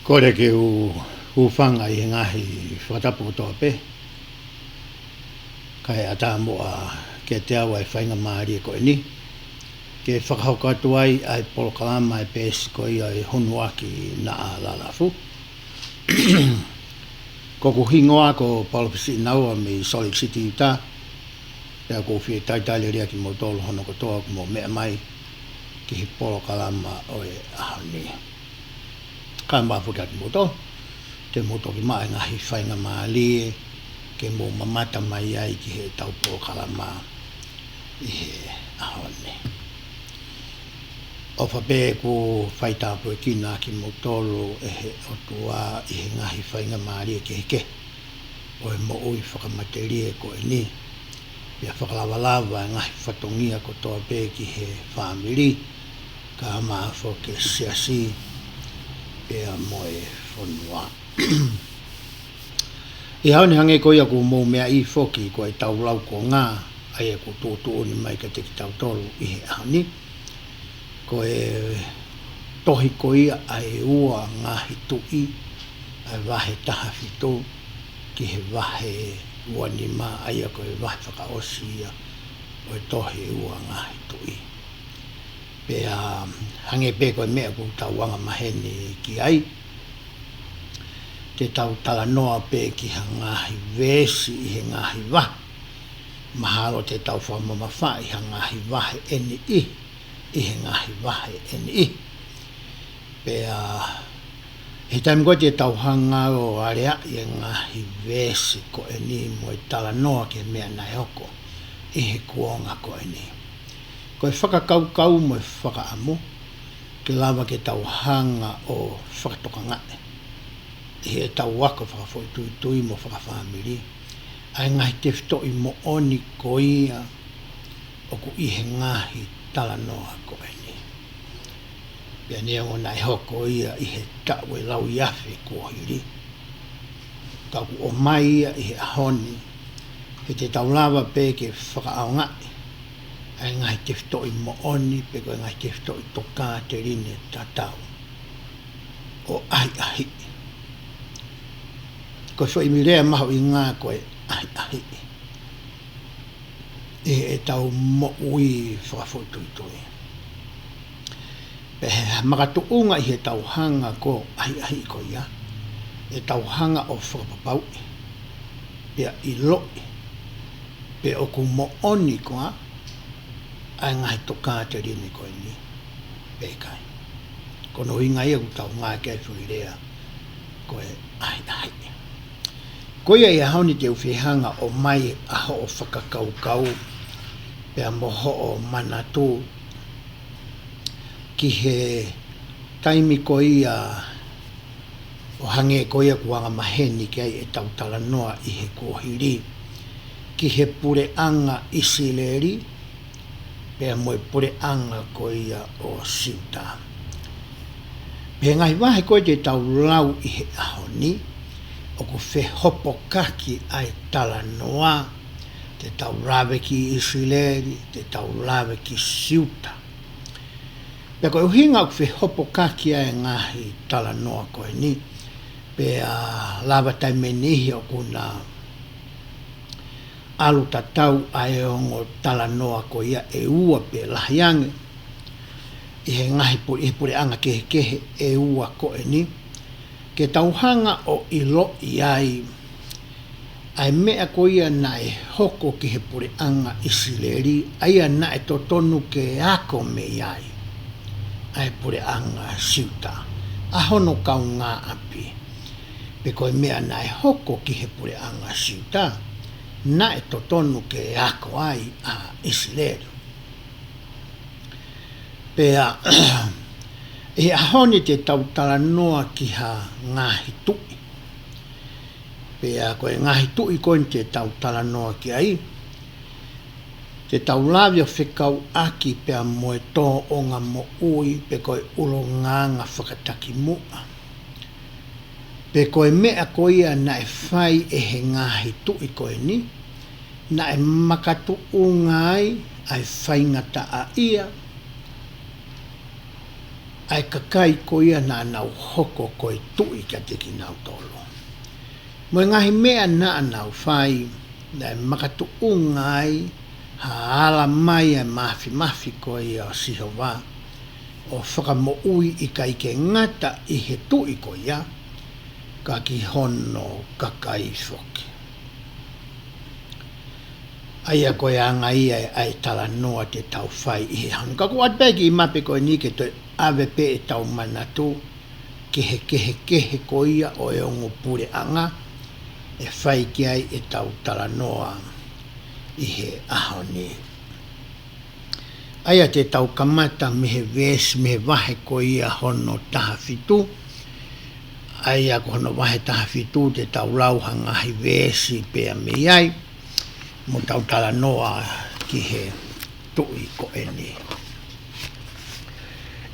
Kore ke whanga I ngahi whatapu toa pe. Kai ata moa ke te awa whainga maari e koe ni. Ke whakahokatu ai Polokalama pēsi ko ia honuaki na a lalafu. Ko hingoa ko Palopisi Naua mi Salt Lake City Utah. Pea ko whie taitale rea ki mo tolu hono ko toa mo mea mai ki Polokalama o e ahani. Kai mafuta ki moto. Te moto ki mai ngahi whainga maali ke mo mamata mai ai ki he tau Polokalama I he ahani. O whape ko whaitapu e kina ki motolo e he otua I he ngahi whainga maari e ke heke. O e mo ui whakamaterie ko e ni. Pia whakalawalawa e ngahi whatongia ko toa pe ki he whamiri. Ka maa whoke siasi. Pia mo e whanua. I haone hange ko ia ko mō mea I whoki ko e tau lau ko ngā. Ai e ko tōtu oni mai ka te ki tau tolu I he ahani. Ko e tohi ko ia ai ua ngahi tui ai wahe taha whitu ki he wahe ua ni ma ai ko e wahe whakaosi ia o e tohi ua ngahi tui. Pea hange pe ko e mea ku tau wanga maheni ki ai. Te tau tala noa pe ki ha ngahi vesi I he ngahi wahe. Mahalo te tau whamama whai ha ngahi wahe eni I. I he ngahi wahe eni I. Pea, he taim koe te tauhanga o area I ngahi vesi ko eni mo I tala noa ke mea nai oko. I he kuonga ko eni. Ko e whakakaukau mo e whakaamu. Ke lava ke tauhanga o whakatoka ngate. I he tau waka whakafoi tui mo whakawhamiri. ai ngai te fito I mo oni ko ia o ku I he ngahi tala noa ko ni. Pea ni ngona I hoko ia I he tau e lau iafe ko hiri. Ka ku o mai ia I he ahoni. He te taulawa pe ke whakaao ngai. Ai ngai te fito I mo oni pe ko ngai te fito I toka te rine tatau. O ai ahi. Ko so I mirea maho I ngā koe ai ahi. E tau mo ui whakafotui. Pe makatu unga I he tau hanga ko ai ahi ko ia. E tau hanga o whakapapau. Pea I loi. Pe o ku mo oni koa. Ai ngai toka te rini ko ni. Pe kai. Kono inga ia ku tau ngā kia fuirea. Koe ai ahi. Koia ia hauni te uwhihanga o mai aho o whakakaukau pea moho o manatu ki he taimi ko ia o hange ko ia kuanga maheni ki ai e tautala noa I he kohiri ki he pure anga Isileri pea moe pure anga ko ia o siuta. Pea ngai wahe koe te tau lau I he aho ni o ku whe hopo kaki ai tala noa, te tau rawe ki Isileri, te tau rawe ki siuta. Pea koe uhinga o ku whe hopo kaki ai ngahi tala noa koe ni, pea lawa tai menihi o kuna alu tatau ai ongo tala noa ko ia e ua pe lahiange, I he ngahi pure anga kehe e ua koe ni, ke tauhanga o ilo iai ai mea ko ia na e hoko ki he pure anga Isileri aia na e totonu ke ako me iai ai pure anga siuta a hono kau ngā api pe koe mea na e hoko ki he pure anga siuta na e totonu ke ako ai a Isileri pea e ahoni te tautala noa ki ha ngahi tui. Pea koe ngahi tui koe te tautala noa ki ai. Te taulawia whekau aki pea moe tō onga mo ui pe koe ulo nganga whakataki mua. Pe koe mea koe ia na e whai e he ngahi tui koe ni, na e makatu ungai ai whaingata a ia, ai kakai ko ia na nau hoko koe tui ka teki nau tolo. Moe ngahi mea na nau whai, na makatu ungai, ha ala mai e mafi koe ia o siho wā, o whakamo ui I kai ke ngata I he tui ko ia, ka ki hono kakai whoki. Aia koe anga ia ai tala noa te tau whai I he hanu. Ka ko atpeki I mape koe ni ke toi awe pe e tau manatu kehe ko ia o e ongo pure anga e whai ki ai e tau tala noa I he aho ni. Aia te tau kamata mehe vesi mehe wahe ko ia hono taha fitu. Aia ko hono wahe taha fitu te tau lauhanga hi vesi pea me iai. Mo tau tala noa ki he tui ko e ni.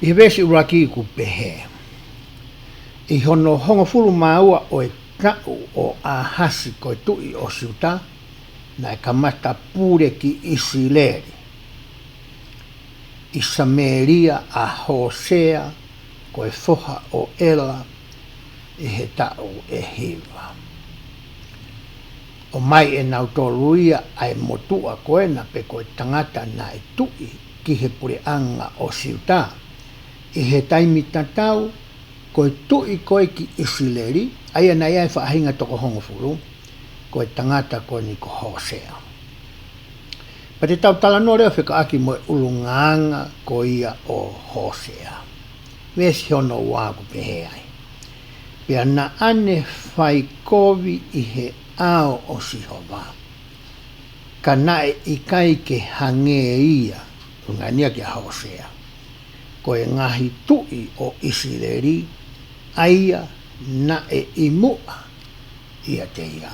I vesi uraki ku pehe. I hono hongo fulu maua o e tau o a hasi ko e tui o siuta, na e kamata pure ki Isileri. I Sameria a Hosea ko e foha o Ela I he tau e hiva. O mai e nau toluia ai motua koe na pe koe tangata na e tui ki he pure anga o siuta. I he taimi tatau koe tui koe ki Isileri, aia na iai whaahinga toko hongo furu, koe tangata koe ni ko Hosea. Pa te tau tala no reo whika aki moe ulunganga ko ia o Hosea. Wesi hono wāku pehe ai. Pea na ane whai kovi I he ao o sihova. Ka nae I kai ke hange ia, ungania ki a Hosea. Koe ngahi tui o Isileri, aia na e imua ia te ia.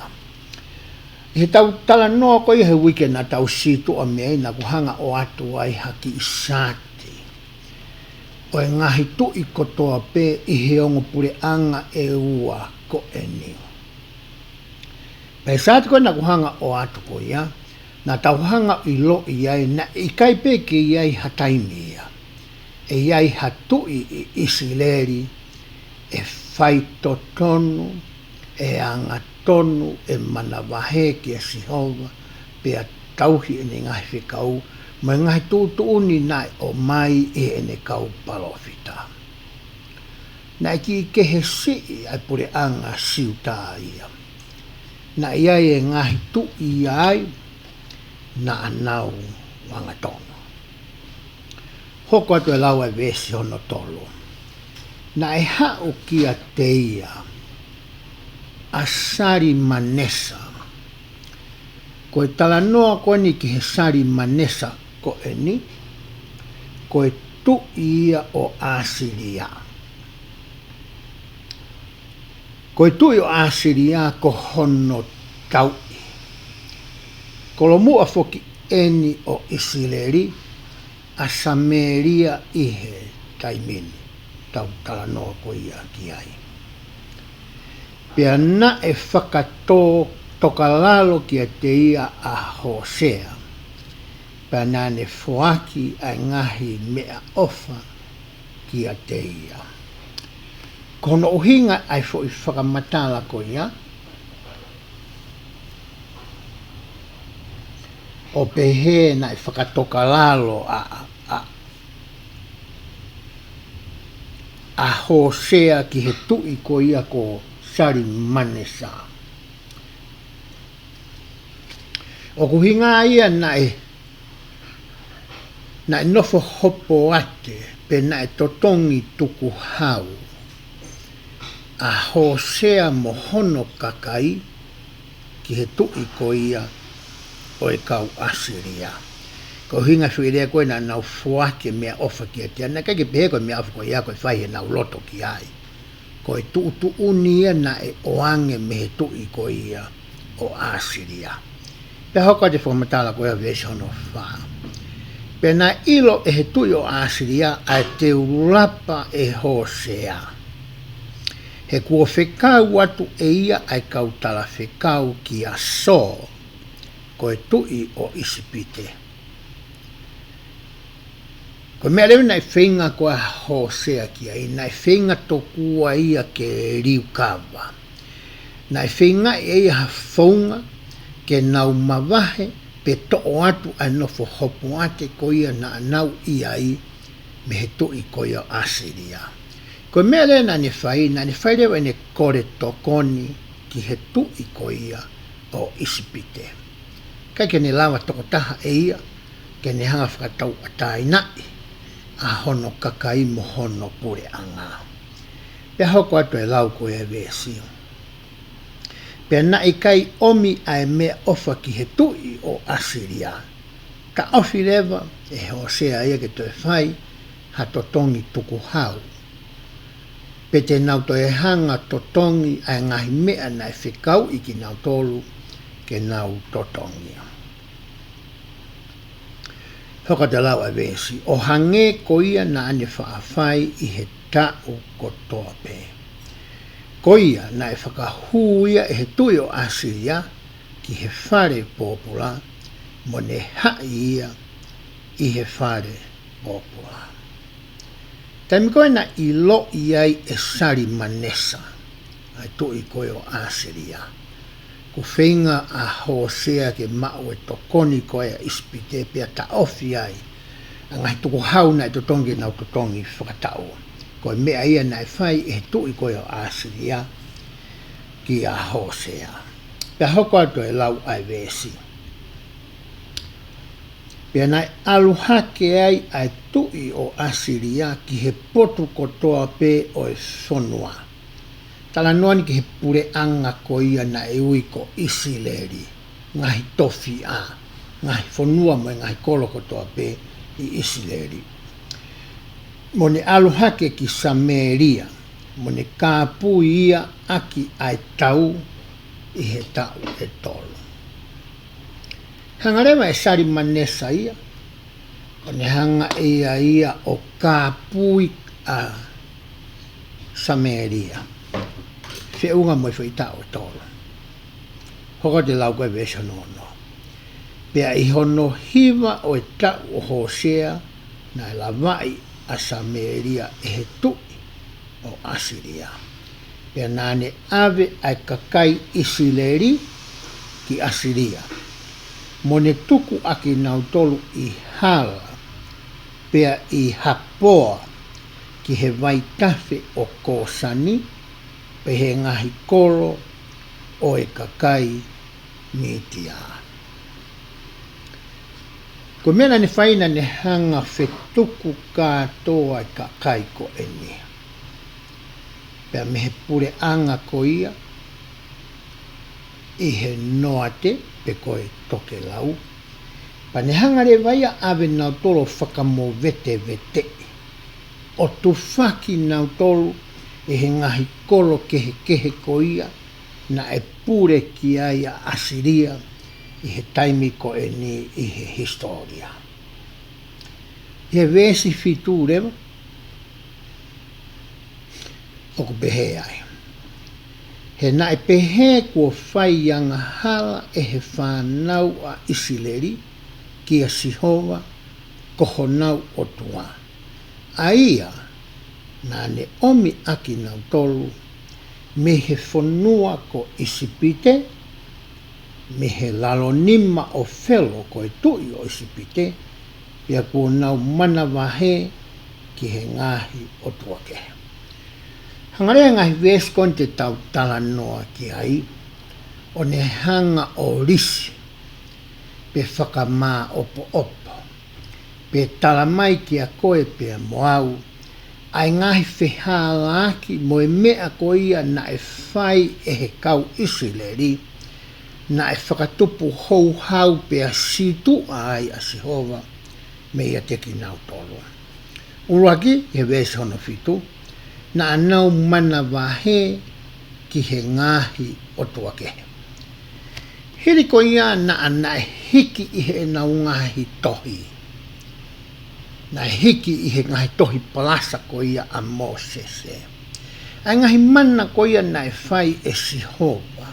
He tau tala noa ko i he weekend na tau situ o mea ina ku hanga o atu ai haki i sati. O e ngahi tu i kotoa pe i he ongo pure anga e ua ko e ni. Pai sati ko na ku hanga o atu ko ia, na tau hanga i lo i ai na i kai pe ke i ai hataimi ia. E iai hatu i isileri e whai to tonu e anga tonu e mana wahe ki a Sihova pe a tauhi e ne ngahi whikau mai ngahi tūtu uni nai o mai e ne kau palofita. Na ki ke he si ai pure anga siuta ia. Na iai e ngahi tu i ai na anau wanga tonu. Hoko atu e lau e vesi hono tolu. Na e hao ki a te ia a sari manesa. Ko e tala noa ko ni ki he sari manesa ko e ni. Ko e tu ia o Asiria. Ko e tu i o Asiria ko hono tau. Ko lo mua foki eni o Isileri a Samaria ihe taimini. Tau tala noa ko ia ki ai. Pea na e whakato tokalalo ki a te ia a Hosea. Pea na ne fuaki a ngahi mea ofa ki a te ia. Kono uhinga ai fo i whakamatala ko ia. O pehe na e whakatokalalo a Hosea ki he tui ko ia ko sari manesa. O kuhinga ia na e nofo hopo ate pe na e totongi tuku hau. A Hosea mohono kakai ki he tui ko ia o e kau Asiria. Ko hinga whirea koe na nau fuake mea ofa ki a tia. Na kake pehe koe mea ofa koe ia koe whai he nau loto ki ai. Ko e tu unia na e oange me he tui ko ia o Asiria. Pe hoko te whamatala koe a vesi hono whaa. Pe na ilo e he tui o Asiria a te urapa e Hosea. He kua whekau atu e ia ai kautala whekau ki a so. Ko e tui o Isipite. Ko mea leo nai whenga ko a Hosea ki ai, nai whenga tokua ia ke riukawa. Nai whenga e ia whaunga ke nau mawahe pe to'o atu a nofo hopo ate ko ia na anau iai me he tui ko ia Asiria. Ko mea leo nani whai leo ene kore tokoni ki he tui ko ia o Isipite. Kai ke ne lawa toko taha e ia, ke ne hanga whakatau a tai nai. A hono kakai mo hono pure anga. Pea hoko atu e lau koe e vesio. Pea na i kai omi ai mea ofa ki he tui o Asiria. Ka ofi lewa e Hosea ia ke toi whai ha totongi tuku hau. Pe te nau toi hanga totongi ai ngahi mea nai whikau i ki nau tolu ke nau totongi. Hoko te lau a vesi, o hange ko ia na ane whaafai i he tau kotoa pe. Ko ia na e whakahu ia e he tui o Asiria ki he whare popula mo ne hai ia i he whare popula. Taimi koe na i lo iai e sari manesa ai tui koe o Asiria. Ko whenga a Hosea ke mau e tokoni koe a Isipite pia ta ofi ai. Ngai tuku hau na e totongi nau totongi whakatau. Koe mea ia na e whai e tui koe o Asiria ki a Hosea. Pia hoko atu e lau ai vesi. Pia nai aluhake ai ai tui o Asiria ki he potu kotoa pe o e sonua. Tala noani ki he pure anga ko ia na e ui ko Isileri, ngahi tofi a, ngahi whanua mo ngahi koloko toa pe i Isileri. Mo ne aluhake ki Samaria, mo ne kāpui ia aki ai tau i he tau e tolu. Hangarewa e sari manesa ia. O ne hanga ia o kāpui a Samaria. Se unga moi whaita o tolo. Hoko te lau koe vesa no. Pea I hono hiva o e tau o Hosea na e lawai a Samaria e he tui o Asiria. Pea nane ave ai kakai Isileri ki Asiria. Mo ne tuku aki nau tolu I hala, pea I hapoa ki he waitafe o Kosani, pe he ngahi kolo o e kakai Mitia. Ko mena ne whaina ne hanga whetuku kātoa I kakai ko eni. Pea me he pure anga ko ia, I he noate pe koe toke lau. Pa ne hangare waia ave nau tolo whakamo vete. O tu whaki nau tolo e he ngahi kolo kehe ko ia na e pure ki aia Asiria I he taimi ko e ni I he historia. He vesi fitu rewa o ko behe ai. He na e pehe kua whai anga hala e he whanau a Isileri ki a Sihova koho nau o tua. Aia na ne omi aki nau tolu me he whanua ko Isipite, me he lalonima o whelo ko e tui o Isipite, pia kua nau mana wahe ki he ngahi o tua kehe. Hangarea ngahi veskon te tau tala noa ki ai, o ne hanga o risi, pe whakamā opo, pe tala mai ki a koe pe a moau, ai ngahi whehālaki mo e mea ko ia na e whai e he kau Isileri, na e whakatupu hou pe a situ ai a Sihova, me ia teki nau tolo. Uruaki, he vesi hono fitu, na anau mana wahe ki he ngahi o tua kehe. Hiri ko ia na ana hiki I he nau ngahi tohi. Na hiki I he ngahi tohi palasa ko ia a Mosese. Ai ngahi mana ko ia na e whai e Sihova.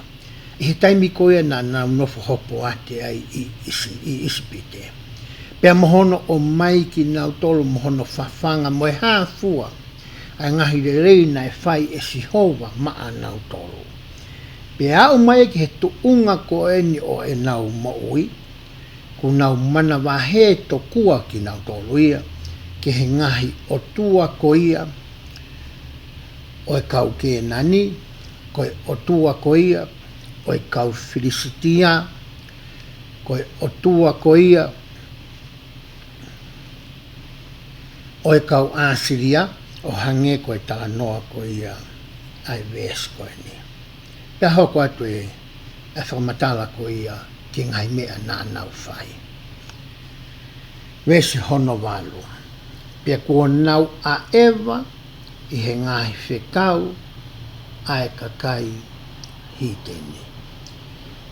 I he taimi ko ia na nau nofo hopo ate ai I Isipite. Pea mohono o mai ki nau tolo mohono whawhanga mo e hāfua. Ai ngahi rei na e whai e Sihova maa nau tolo. Pea au mai ki he tuunga ko eni o e nau maui, ku nau mana wahe to kua ki nau tolo ia, ki he ngahi o tua ko ia, o e kau ke nani, ko e o tua ko ia, o e kau Filistia, ko e o tua ko ia, o e kau Asiria, o hange ko e tala noa ko ia ai ves ko ni. Pea hoko atu e whakamatala ko ia ki ngai mea nā nau whai. Vesi hono walu. Pea kua nau a ewa I he ngahi whekau a e kakai hiteni.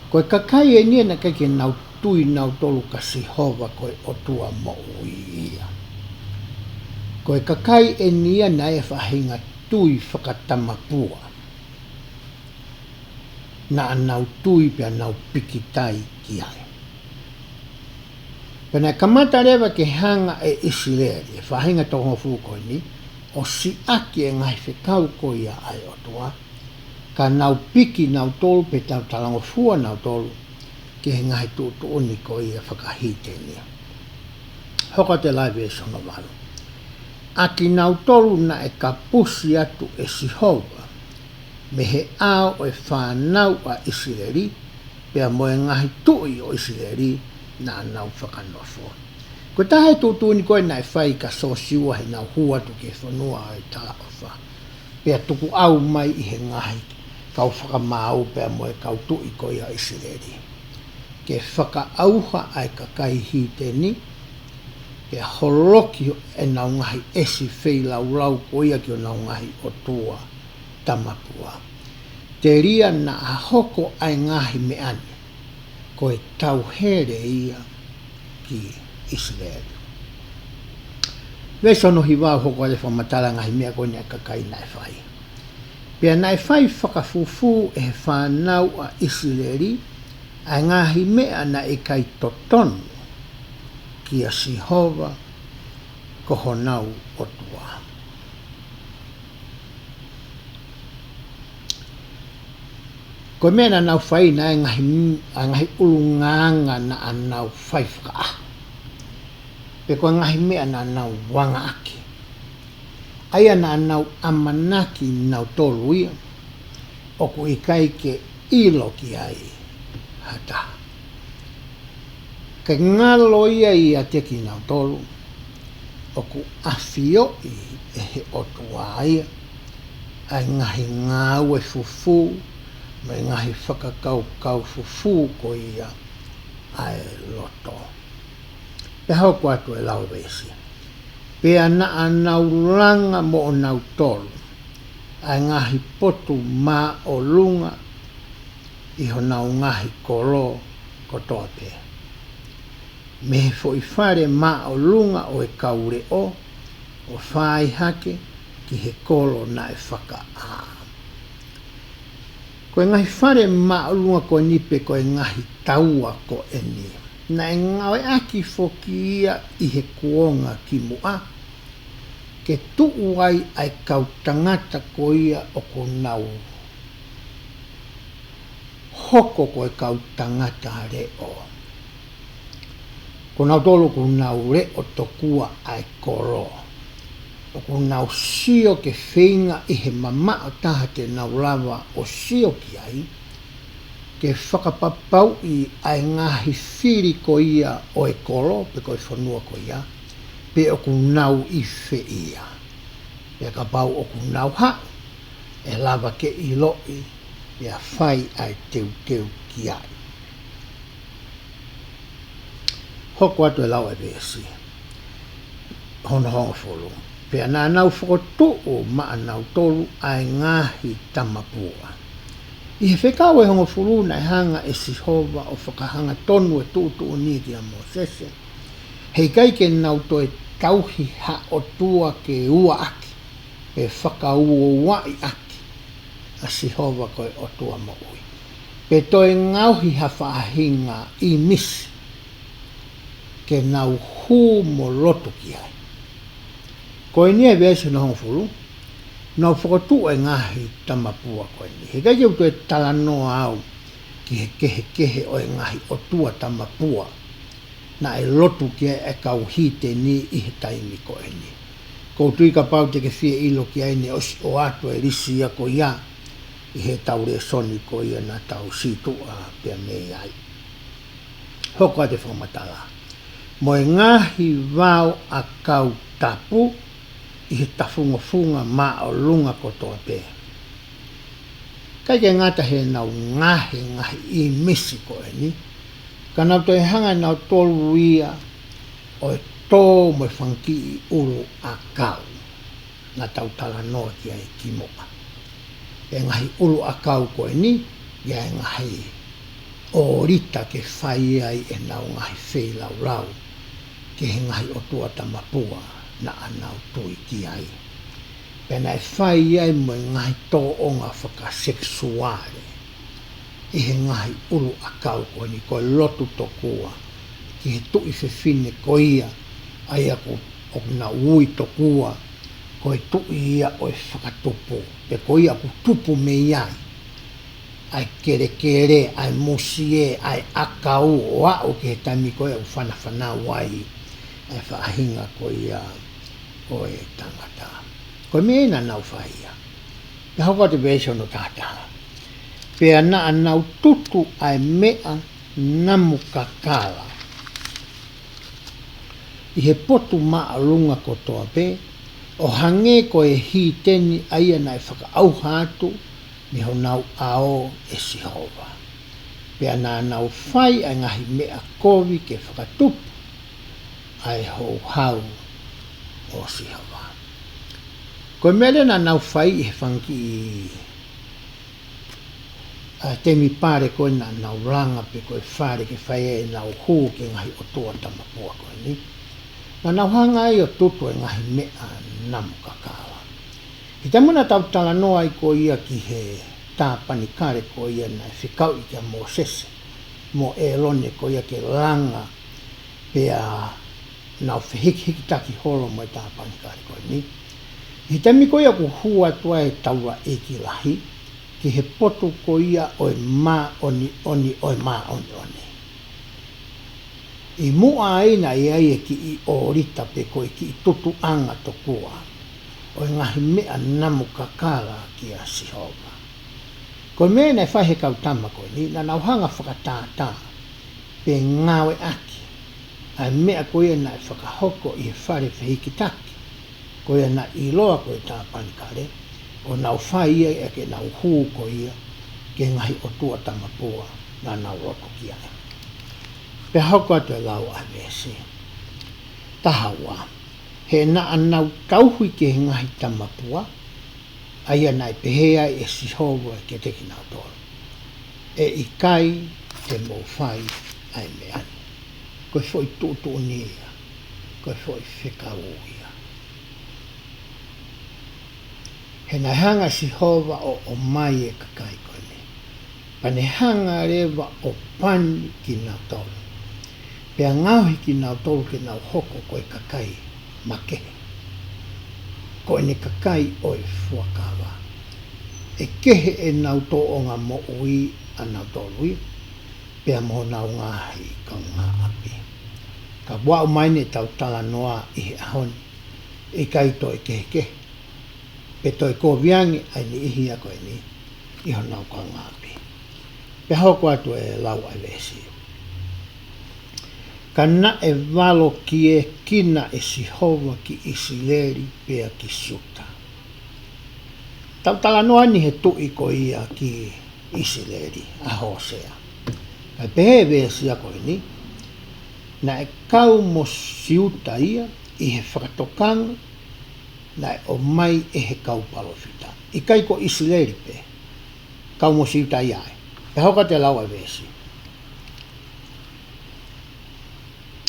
Ko e kakai e nia na kake nau tui nau tolu ka Sihova ko e o tua mo ia. Ko e kakai e nia na e whahinga tui whakatamapua. Na nau tui pia nau pikitai ki ai. Pena kamata rewa ke hanga e Isileri, e whahinga tohongo fuko ni, o si aki e ngai whekau ko ia ai o tua, ka nau piki nau tolu pe tau talango fua nau tolu, ke he ngai tūtu uni ko ia whakahite nia. Hoko te lai e sono walu. Aki nau tolu na e ka pusi atu e Sihova, me he ao e whanau a Isileri, pea mo e ngahi tui o Isileri na nau whakanofo. Ko tahe tūtu ni koe na e whai ka sosiua he nau huatu ke whanua ai tā ofa. Pea tuku au mai I he ngahi kau whakamau pea mo e kau tui koe a Isileri. Ke whakaauha ai ka kai hiteni, pea holoki e nau ngahi esi whei lau koia ki o nau ngahi o tua tamapua. Te ria na a hoko ai ngahi me ane. ko e tau here ia ki Israeli. Veso no hiwa hoko le whamatala ngahi mea ko ni a kakai nai whai. Pea nai whai whakafufu e whanau a Israeli a ngahi mea na e kai totonu ki a Sihova ko honau o tua. Ko mea na nau whai na e ngahi ulunganga na a nau whai whaka. Pe ko ngahi mea na nau wanga aki. Aia na nau amanaki nau tolu ia. O ku ikai ke ilo ki ai hata. Ke ngalo ia ia te ki nau tolu. O ku awhio i e he otua ia. Ai ngahi ngau e fufu. Mai ngahi whakakau fufu ko ia. Ai loto. Pe hau kua tu e lau vesi. Pe ana anau langa mo o nau tolu. Ai ngahi potu ma o lunga. Iho nau ngahi kolo kotoa pe. Me he fo i whare ma o lunga o e kaure o. O whai hake ki he kolo na e whaka a. Ko e ngahi whare ma o lunga ko nipe ko e ngahi taua ko e ni. Na e ngawe aki foki ia i he kuonga ki mua. Ke tuu ai ai kau tangata ko ia o ko nau. Hoko ko e kau tangata re o. Ko nau tolu ko nau re o tokua ai kolo. O ko nau sio ke whinga i he mama o taha te nau lava o sio ki ai. Ke whakapapau i ai ngahi whiri ko ia o e kolo, pe ko e whanua ko ia, pe o ku nau i whi ia. Pe ka pau o ku nau ha, e lava ke i loi, pe a whai ai teu ki ai. Hoko atu e lau e besi, hono hongo wholu. Pe a nā nau whakotu o maa nau tolu ai ngahi tamapua. I he whekau e hongo whuru na hanga e Sihova o whakahanga tonu e tūtu o ni ki a Mosese. Hei kai ke nau to e tauhi ha o tua ke ua aki, pe whakau wai aki, a Sihova koe o tua mo ui. Pe to e ngauhi ha whaahinga i misi, ke nau hū mo lotu ki ai. Koe ni e vese na hongo whuru, nau whakatu e ngahi tamapua koe ni. He kai tu e talanoa au ki he kehe o e ngahi o tua tamapua na e lotu ki e kau hite ni i he taimi koe ni. Kou tui ka pau te ke whie ilo ki ai ni o atu e risi ia ko ia i he taure soni ko ia na tau situ a pia mei ai. Hoko a te whamatala. Mo e ngahi vau a kau tapu i he tafunga ma o lunga kotoa pe. Kai ke ngata he nau ngahi i misi ko e ni. Ka nau to e hanga nau tolu ia o e tō mo e whanki i uru a kau. Na tau tala noa ki ai ki moa. E ngahi uru a kau ko e ni, ia e ngahi o rita ke whai ai e nau ngahi whei lau lau. Ke he ngahi o tua tamapua. Na anau tui ki ai. Pena e whai ai mo e ngahi tō onga whakaseksuare. I he ngahi uru a kau ko ni ko lotu tokua. Ki he tui whiwhine ko ia. Ai ako o na ui tokua. Ko e tui ia o e whakatupu. Pe ko ia ku tupu me iai. Ai kere, ai musie, ai akau o au ki he taimi ko e u whana wai. Ai whaahinga ko ia. O e tangata. Ko me ina nau whaia. Pe hoko te beso no tātaha. Pe ana anau tutu ai mea namu kakala. I he potu maa lunga kotoa pe, o hange ko e hi teni aia nai whaka au hatu, ni ho nau ao e Sihova. Pe ana anau whai ai ngahi mea kovi ke whakatupu, ai ho hau o Sihova. Ko mele na nau whai he whanki te mi pare ko na langa pe ko whare ke whae e nau hū ke ngahi o tua tamapua koe ni. Na nau hanga i o tutu e ngahi mea namu kakala. I te muna tau tala noa i ko ia ki he tāpani kare ko ia na whikau i kia mō sese. Mō e lone ko ia ke langa pea nau whihiki taki holo mo i tāpani kare ko ni. I te mi ko ia ku hua tua e taua e ki lahi. Ki he potu ko ia o e mā oni o e mā oni. I mua aina i ai e ki i o rita pe ko i ki i tutu anga to kua. O e ngahi mea namu kakala ki a Sihova. Ko mea nei whahe kau tama koe ni, na nauhanga whakatātā pe ngāwe aki. Ai mea koe na e whakahoko i he whare whihiki taki. Koe na i loa koe tā panikare. O nau whai ia e ke nau hū ko ia ke ngahi o tua tamapua na nau roto ki ai. Pe hoko atu e lau a vese. Taha wā. He na anau tauhui ke ngahi tamapua aia nai pehea e Sihova ke te ki nau tōru. E i kai te mō whai ai me ani. Koe fwoi tūtu ni ia. Koe fwoi whekau ia. He na hanga Sihova o mai e kakai koe ne. Pane hanga rewa o pani ki nau tolu. Pea ngauhi ki nau tolu ke nau hoko koe kakai makehe. Koe ne kakai o e fuakawa. E kehe e nau tō o ngā mo ui a nau tolu i. Pea mo nau ngahi ka ngā api. Ka wau maine tau tala noa i he ahoni. E kai to e kehe kehe. Pe toi ko viangi ai ni ihi a koe ni iho nau ka ngāpi. Pe hoko atu e lau ai vesi. Ka na e walo ki e kina e Sihova ki Isileri pea ki Suta. Tau tala noa ni he tui ko ia ki Isileri a Hosea. Kai pehe vesi a koe ni na e kau mo siuta ia i he whakatokanga na o mai e he kau palofita. I kai ko Isileri pe, kau mo siuta iai. Pe hoka te lau a vesi.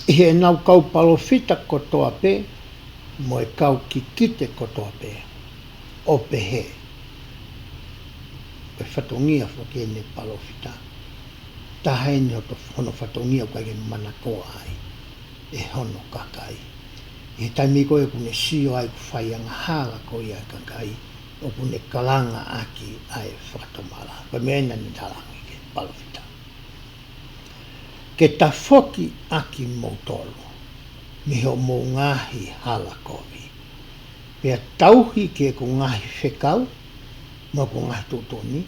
I he nau kau palofita kotoa pe, mo e kau kikite kotoa pe, o pe he. E whatongia whakene palofita. Tahai ni hono whatongia kai manakoa ai, e hono kakai. I taimi koe kune sio ai ku whaianga hala koe ai kakai o kune kalanga aki ai whakatomala. Pa mena ni talangi ke palofita. Ke ta foki aki moutolo, miho mou ngahi hala koe. Pea tauhi ke ku ngahi whekau, mo ku ngahi tutoni,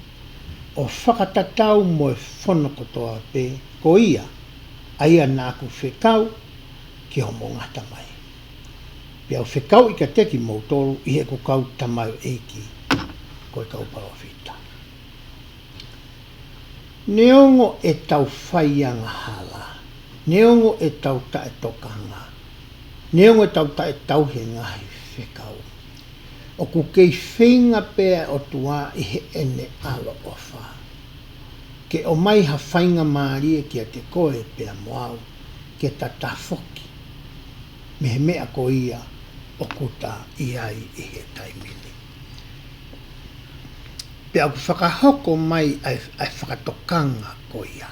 o whakatatau mo e whono kotoa pe ko ia, aia nā ku whekau ki ho mou ngata mai. Pea o whekau i ka teki moutolu i he ko kau tamau eiki koe kau palofita. Neongo e tau whaianga hala. Neongo e tau ta e tokanga. Neongo e tau ta e tau he ngahi whekau. O ku kei whenga pea o tua i he ene alo ofa. Ke o mai ha whainga maarie ki a te koe pea moau ke ta tafoki. Me he mea ko ia o kuta i ai i he taimini. Pea ku whakahoko mai ai whakatokanga ko ia.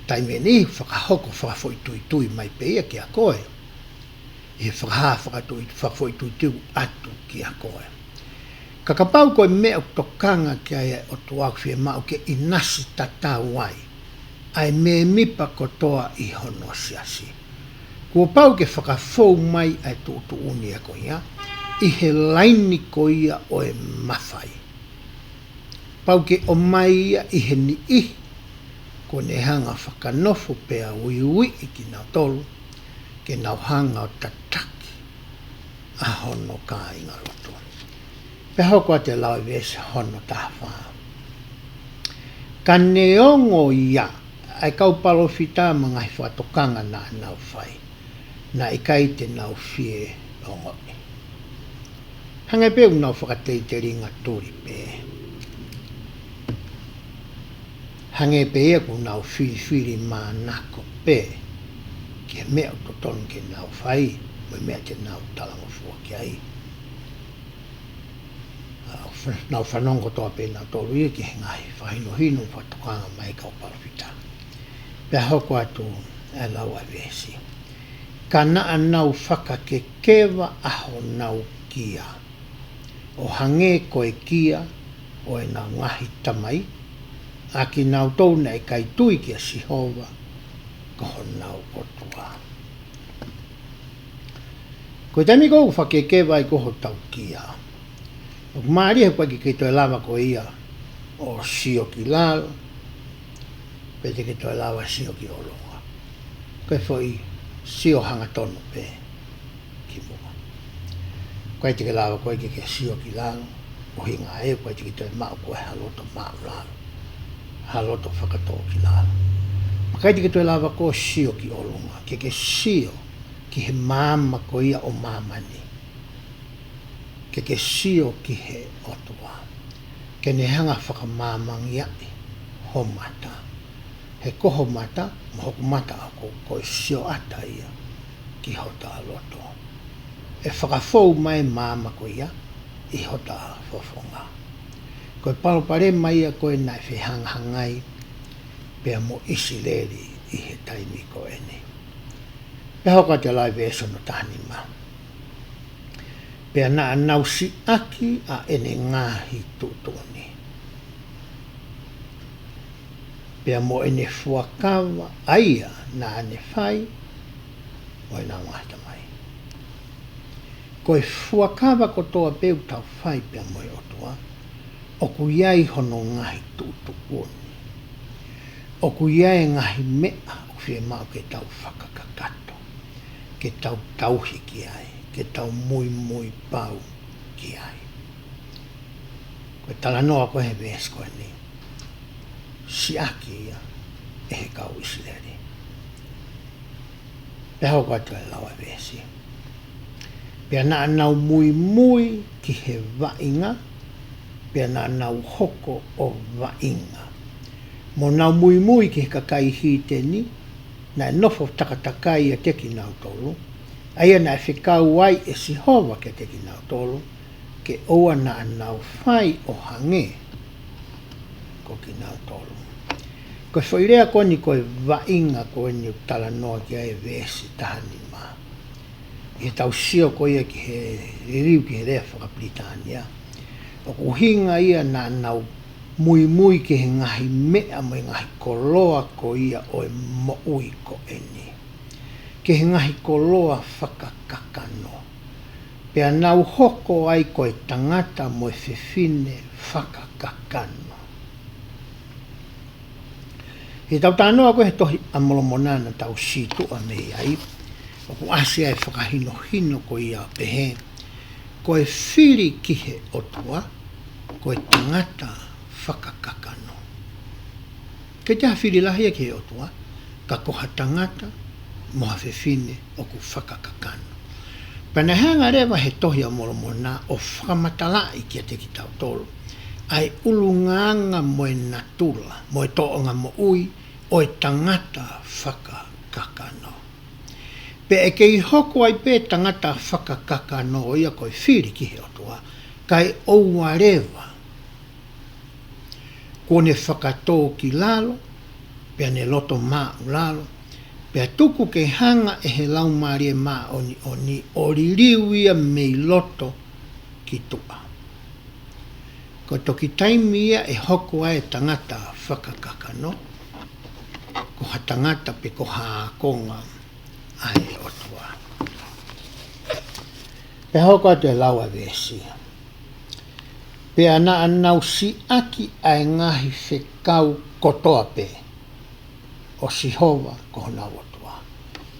Taimini whakahoko whakafoitui mai pe ia ki a koe. I he whakafoitui atu ki a koe. Kakapau koe mea o tokanga ki ai o tuak whie mau ke inasi tatau ai. Ai me mipa kotoa i hono siasi. Kua pau ke whakafou mai ai tūtu uni a koia, i he laini koia o e mawhai. Pau ke o mai ia i he ni ihi, ko ne hanga whakanofo pea ui i ki nau tolu, ke nau hanga o tataki, a hono ka inga roto. Pe hoko te lau vese hono taha. Ka neongo ia, ai kau palofita mga hi whatokanga na nau whai. Na ikai te nau whie ongoni. Hangai pe nau whakatei te ringa turi pe. hange pe ia ku nau whiwhiri mānako pe, ke mea to tonu ke nau whai, mo mea te nau talanga fua ki ai. Nau whanongo toa pe nau tolu ia ki he ngai, whahino hino whatukanga mai kau parawhita. Pea hoko atu e lau a vesi. Ka naa nau whakakekewa aho nau kia. O hange koe kia, o e nau ngahi tamai, a ki nau touna e kai tui kia Sihova, koho nau otua. Koe tami kou whakekewa i koho tau kia. O maari he koe ki kei toi lava ko ia o sio ki lalo, pe te kei toi lava sio ki olonga. Koe foi sio hanga tono pe ki mua. Koe te kei lava koe ki kei sio ki lalo, o hinga e koe te kei toi mau koe haloto mau lalo. Haloto whakatō ki lalo. Koe te kei toi lava koe sio ki olonga, ke sio ki he māma ko ia o māmani. Ke sio ki he otua. Ke ne hanga whakamāmangi ai, ho mata. He koho mata, ma hoku mata ako koe sio ata ia, ki hota loto. E whakafou mai māma ko ia, i hota fofonga. Koe palopare mai a koe nai whihangai, pea mo isi leri i he taimi ko ene. Pea hoka te lai vesono tahani maa. Pea na nausi aki a ene ngahi tutuni. Pea mo ene fuakawa aia na ane whai, o e nā wahita mai. Koe fuakawa ko toa peu tau whai pea mo e otua, o ku iai hono ngahi tutuni. O ku iai ngahi mea o whie mau ke tau whakakakato, ke tau tauhi ki ai. Ke tau mui pau ki ai. Koe tala noa koe he ves koe ni. Si aki ia e he kau isileri. Peho koe tue lawa vesi. Pea na nau mui ki he vainga. Pea na nau hoko o vainga. Mo nau mui ki he kakai hiteni. Na nofo takatakai a teki nau tolu. Aia na whikau ai e Sihova ke te ki nau tolu, ke oa na nau whai o hange ko ki nau tolu. Koe whairea koni koe vainga koe ni tala noa ki ai vesi tahani maa. I tau sio koe ia ki he riu ki he rea whakapritania. O kuhinga ia na nau mui ki he ngahi mea mo ngahi koloa ko ia o e moui ko eni. Ke he ngahi koloa whakakakano. Pea nau hoko ai koe tangata mo e whiwhine whakakakano. He tau tānoa koe he tohi amolomonana tau situ a mei ai. O ku asia e whakahino ko ia pehe. Koe whiri ki he otua, koe tangata whakakakano. Ke te hawhiri lahia ki he otua, ka koha tangata, moha whiwhine o ku whakakakano. Pana hanga rewa he tohi a moromona o whakamatalai kia te ki tau tolu. Ai ulunganga mo e natula, mo e toonga mo ui, o e tangata whakakakano. Pe e kei hoko ai pe tangata whakakakano o ia koe whiri ki he otua, kai oua rewa. Kone whakatō ki lalo, pe ne loto maa lalo, pea tuku ke hanga e he laumari e maa oni oririu ia mei loto ki tua. Ko toki taimi ia e hoko ai tangata whakakakano, ko ha tangata pe ko haakonga ai otua. Pea hoko atu e laua vesi. Pea na anau si aki ai ngahi whekau kotoa pe. O Sihova ko hona otua.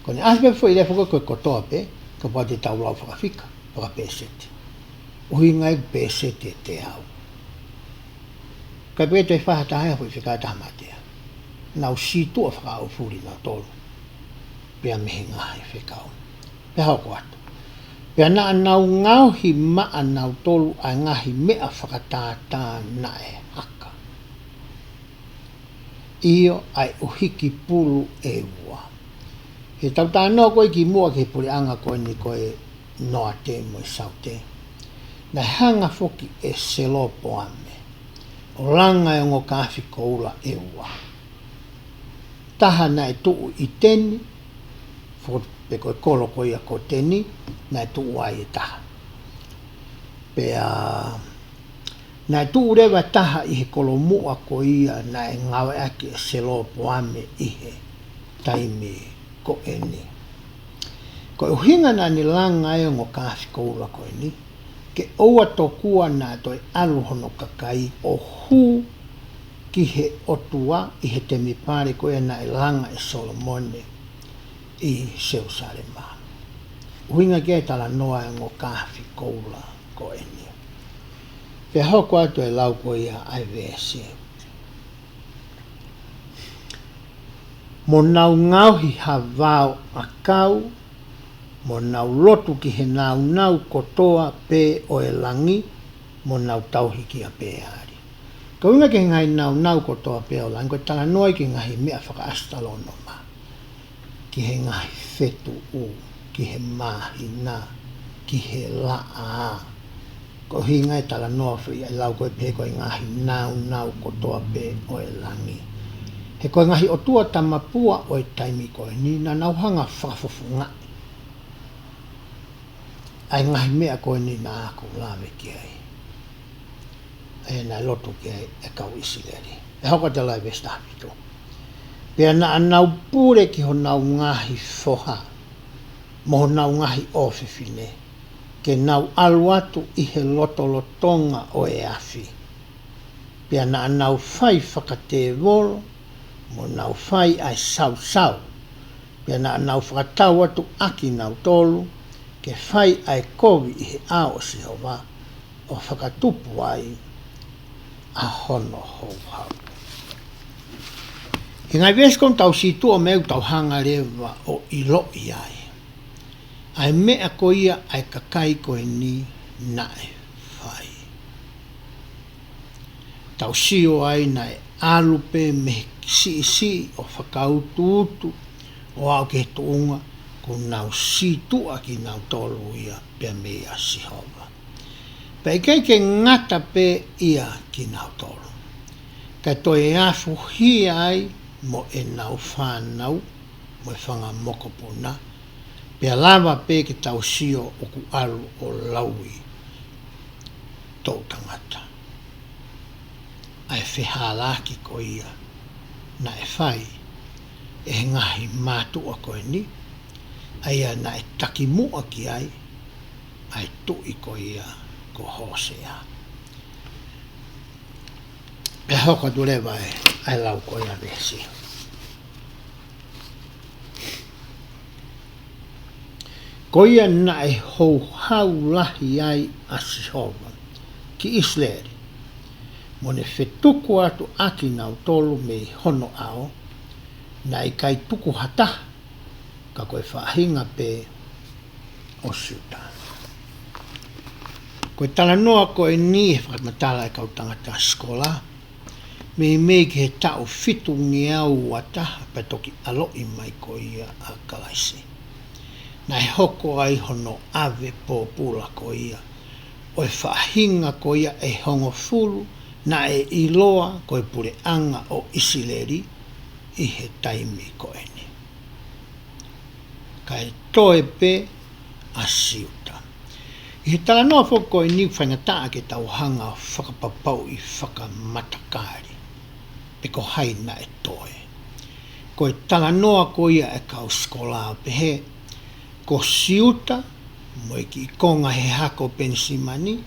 Ko ne aspe foi le foko ko kotoa pe, ko pati tau lau whakawhika, whakapesete. Uhi ngai pesete te au. Kai pe te whahata haia foi whikata hamatea. Nau si tua whakau furi nau tolu. Pea mihi ngai whekau. Pea hoko atu. Pea na nau ngauhi maa nau tolu ai ngahi mea whakatātā na e haka. io ai uhiki pulu e ua. He tau tā noa koe ki mua ke puli anga koe ni koe noa te mo i sau te. Na hanga foki e selopo ame. O langa e ngo kawhi koula e ua. Taha nai tuu i teni, pe koe kolo koe ia ko teni, nai tuu ai e taha. Pea nai tuu rewa taha i he kolo mua ko ia nai ngawe ake e selopo ame i he taimi ko eni. Ko uhinga na ni langa e ngo kawhi koula koe ni, ke oua tokua nā toi aluhono kakai o hu ki he otua i he te mipare koe na i langa e Solomone i Jerusalema. Uhinga ke tala noa e ngo kawhi koula koe ni. Pe hoko atu e lau koe ia ai vese. Mo nau ngauhi ha vau a kau, mo nau lotu ki he nau kotoa pe o e langi, mo nau tauhi ki a pe ari. Ko inga ke ngai nau kotoa pe o langi, ko tala noi ki ngahi mea whaka astalono ma. Ki he ngahi fetu u, ki he mahina, ki he laa. Ko hinga e tala noa whi ai lau koe pe koe ngahi nau kotoa pe o e langi. He koe ngahi o tua tamapua o e taimi koe ni na nauhanga whafufu ngai. Ai ngahi mea koe ni na ako lawe ki ai. Ai na lotu ki ai e kau Isileri. E hoka te lai vestahitu. Pea na anau pure ki ho nau ngahi foha. Mo nau ngahi ofifine. Ke nau aluatu i he lotolotonga o e afi. Pea na anau fai whakate volo. Mo nau fai ai sau. Pea na anau whakatau atu aki nau tolu. Ke fai ai kovi i he ao Sihova o whakatupu ai a hono hou hau. I ngai veskon tau situ o meu tau hanga rewa o iloi ai. Ai mea ko ia ai kakai koe ni nae fai. Tau sio ai nae alupe me si o whakaututu o au ke tuunga ko nau situa ki nau tolu ia pe mea Sihova. Pei kei ke ngata pe ia ki nau tolu. Kai toi afu hi ai mo e nau whanau, mo e whanga mokopuna, pe lava pe ke tau sio o ku alu o laui tau tangata. Ai whihalaki ko ia na e whai e ngahi mātua koe ni, aia na e taki mua ki ai tui ko ia ko Hosea. Pe hoka tulewa ai lau ko ia vesi. Ko ia na e hou hau lahi ai a Sihova ki Israeli. Mo ne whetuku atu aki nau tolu me hono ao, na i kai tuku hata, ka koe whahinga pe o siuta. Koe tala noa koe ni e whakamatala e kau tangata skola, me ki he tau fitu ngi au ataha pe toki aloi mai ko ia a kalaisi. Na e hoko ai hono ave pōpula ko ia, o e whahinga ko ia e hongo fulu, na e iloa ko e pure anga o Isileri i he taimi ko eni. Kai toe pe a siuta. I he tala noa foko e ni whangataa ke tau hanga whakapapau i whakamatakari. Pe ko hai na e toe. Ko e tala noa ko ia e kau skola pehe. Ko siuta, mo e ki konga he hako pensimani,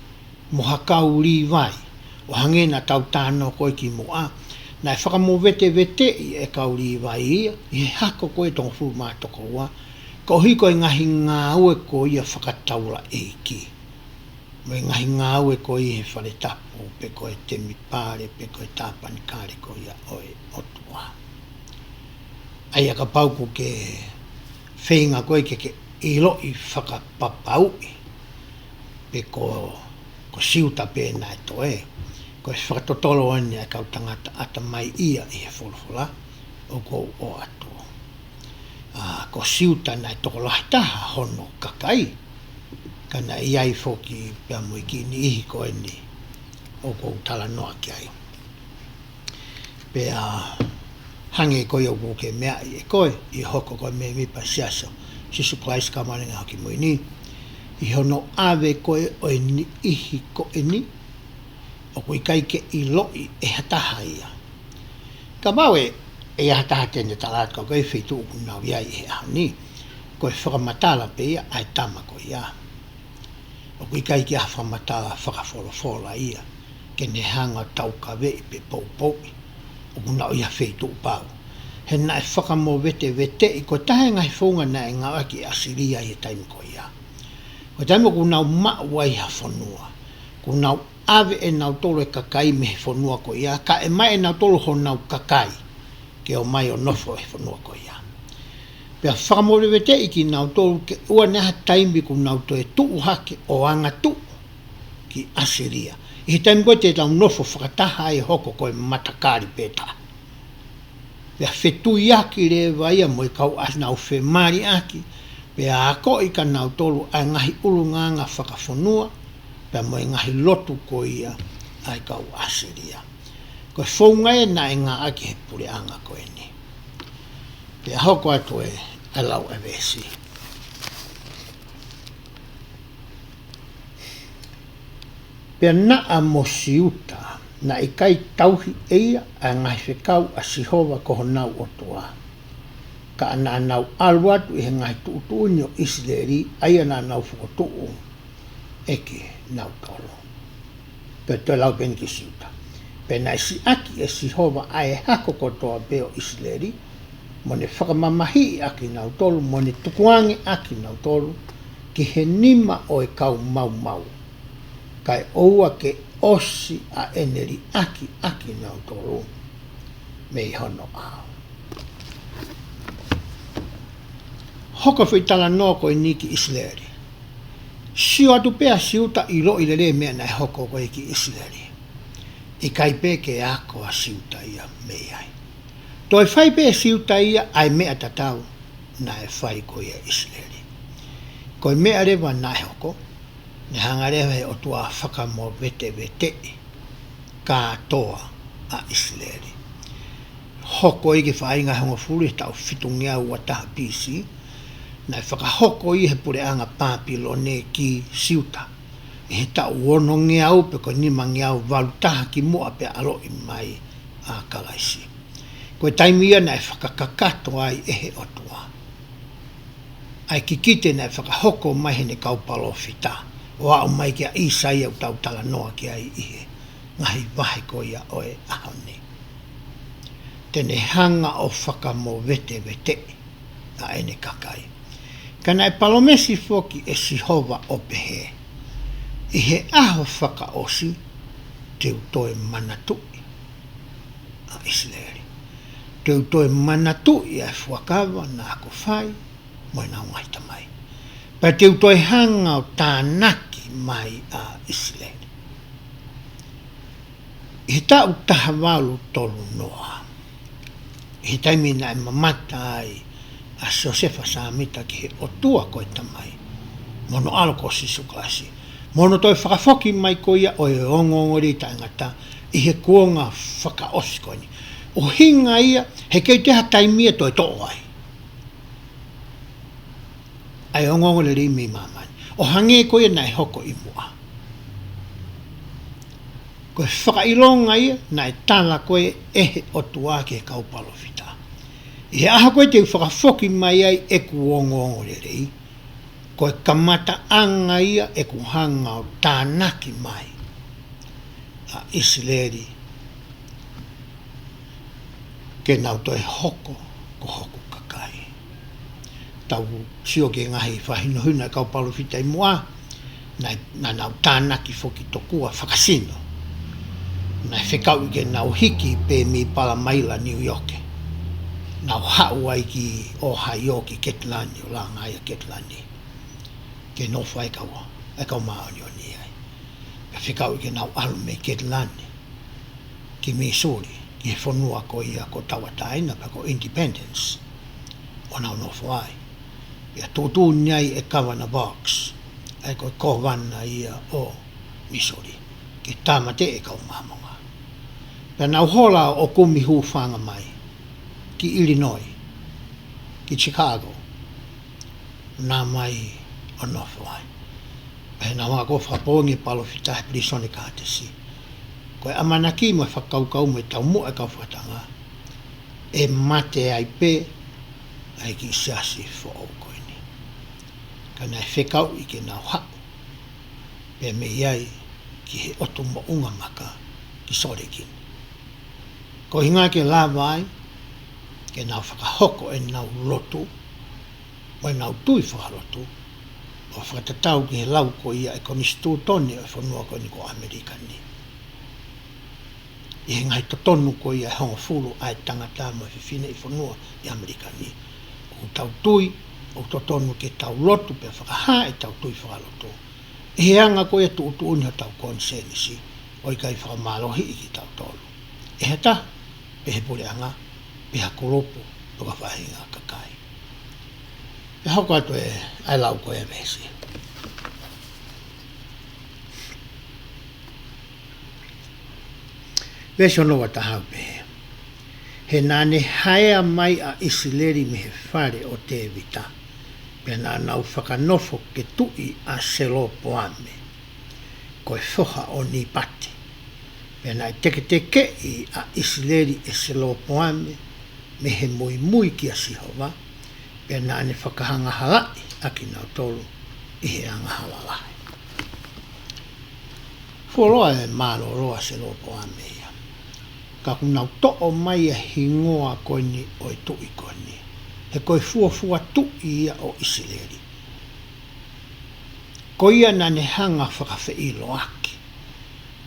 mo hakau li vai. O hangena tau tāno koe ki mua. Na e whakamowete i e kau li vai ia, i he hako koe tonga fu mātoko ua. Ko hiko e ngahi ngā ue ko ia whakataula e ki. Mo e ngahi ngā ue ko i he whare tapu, pe ko e temi pāre, pe ko e tāpani kāre ko ia oe otua. Ai aka pauku ke whenga koe ke ilo i whakapapau i. Pe ko siuta pēnā e toe. ko e whakatotolo ane a kau tangata ata mai ia i he wholofola o kou o atu. Ko siuta nai toko lahi taha hono kakai, kana iai foki pia mui ki ni ihi ko eni o kou tala noa ki ai. Pea hange koe o kuke mea i e koe, i hoko koe me mipa siaso, sisu Christ ka maringa hoki mui ni, i hono ave koe o eni ihi ko eni, o kui kaike i loi e hataha ia. Ka mawe e hataha tene talat ka koe whitu uku nau iai e ahani, koe whakamatala pe ia ai tama ko ia. O kui kaike a whakamatala whakawholofola ia, ke ne hanga tau ka vei pe pou o kuna o ia whitu upau. He na e whakamo vete i ko tahe ngai whunga na e ngā aki asiria i e taimi ko ia. Ko taimi ku nau mawai ha whanua, ku nau ave e nau tolo e kakai me he whanua ko ia, ka e mai e nau tolo ho nau kakai, ke o mai o nofo e whanua ko ia. Pea whakamore vete i ki nau tolo ke ua neha taimi ku nau to e tuu hake o anga tuu ki asiria. I he taimi koe te tau nofo whakataha e hoko koe matakari peta. Pea whetui aki re vaia mo i kau as nau whemari aki, pea ako i ka nau tolo ai ngahi ulunganga whakawhanua, pea mo i ngahi lotu ko ia ai kau asiria. Koe whaungai na e ngā aki he pure anga koe ni. Pea hoko atu e alau e vesi. Pea naa mo siuta na i kai tauhi eia a ngai whekau a sihova koho nau o toa. Ka ana nau aluatu i he ngai tuutuuni o Israeli aia na nau whukotuu eke nau tolo. Pea toi lau peni ki siuta. Pea nai si aki e sihova a e hako kotoa pe o Israeli, mo ne whakamamahi aki nau tolo, mo ne tukuangi aki nau tolo, ki he nima o e kau mau. Kai oua ke osi a eneri aki nau tolo, me i hono ao. Hoko whitala no ko i niki Israeli. Sio atu pea siuta i lo i lele mea nai hoko ko i ki Israeli. I kai peke ako a siuta ia mei ai. Toi whai pe siuta ia ai mea tatau na e whai ko ia Israeli. Koi mea rewa nai hoko, ne hangarewa he o tua whakamo vete katoa a Israeli. Hoko i ke whainga hongo furi tau whitungia ua taha pisi, na whakahoko i he pure anga Papilone ki siuta. I he tau wono ngeau pe ko nima ngeau walu taha ki mua pe alo i mai a kalaisi. Koe taimia na whakakakato ai ehe o tua. Ai kikite na whakahoko mai hene kaupalo whita. O au mai kia Isaia utau tala noa ki ai ihe. Ngahi wahe ko ia oe ahone. Tene hanga o whakamo vete a ene kakai. Kana e palomesi foki e sihova o pehe. I he aho whakaosi teu toe manatui a Israeli. Teu toe manatui a whakawa na ako whai moi nau ngaita mai. Pa teu toi hanga o tānaki mai a Israeli. I tau taha walu tolu noa. I taimi na e mamata ai a Josefa Samita ki he o tua koe tamai. Mono aloko sisu klasi. Mono toi whakafoki mai ko ia o e ongongori tangata i he kuonga whakaosikoni. O hinga ia he kei teha taimia toi toa ai. Ai ongongore ri mi mamani. O hange ko ia nai hoko i mua. Koe whakailonga ia nai tala koe ehe o tua ke kaupalo whita. I he aha koe te whakafoki mai ai e kuongongore ri. Koe kamata anga ia e kuhanga o tānaki mai a Israeli ke nau toi hoko ko hoko kakai. Tau sio ke ngahi whahino huna kaupalo whita i mua na nau tānaki foki tokua whakasino. Na whekau ke nau hiki pe mi pala maila New York. Nau hau ai ki Ohio ki Ketlani o la ngaia Ketlani. Ke no fai kaua, e kau maa ni o ni ai. Ka whikau ke nau alu me Ketlani, ki Missouri, ki he whanua ko ia ko tawataina pa ko Independence, o nau no whai. Ia tūtū niai e Governor Box, ai ko kovana ia o Missouri, ki tamate e kau mamonga. Pea nau hola o kumi hu whanga mai, ki Illinois, ki Chicago, nā mai o no whai. Pea nā wā ko whapongi palo whitahe prisoni kātesi. Koe amanaki mo whakaukau mo tau mua e kau whatanga, e mate ai pe, ai ki siasi whao koe ni. Ka nai whekau i ke nau hau, pe me iai ki he oto mo unga maka ki Sorekin. Ko hinga ke la vai, ke nau whakahoko e nau lotu, mo e nau tui whakarotu, o whakatatau ki he lau ko ia e komistu toni o whanua ko ni ko Amerika ni. I he ngai to tonu ko ia e hongo fulu ai tangata mo e whiwhine i whanua i Amerika ni. O tau tui, o to tonu ke tau lotu pe whakaha e tau tui whakalotu. E he anga ko ia tu utu uni o tau konsenisi, o i kai whakamalohi i ki tau tolu. E he ta, pe he pule anga, pe ha koropu, po ka whahinga kakai. E hoko atu e ai lau ko e vesi. Vesi ono wa tahau pe. He nane haea mai a isileri me he whare o te vita. Pea nā nau whakanofo ke tui a selo poame. Koe whoha o ni pati. Pea nai teke teke i a isileri e selo poame me he mui mui ki a sihova. Pea nane whakahanga halai a ki nau tolu i he anga halalahi. Fuoloa e mālo roa selo poame ia. Ka kunau to'o mai a hingoa koe ni o i tui koe ni. He koe fuafua tui ia o isileri. Ko ia nane hanga whakawheilo aki.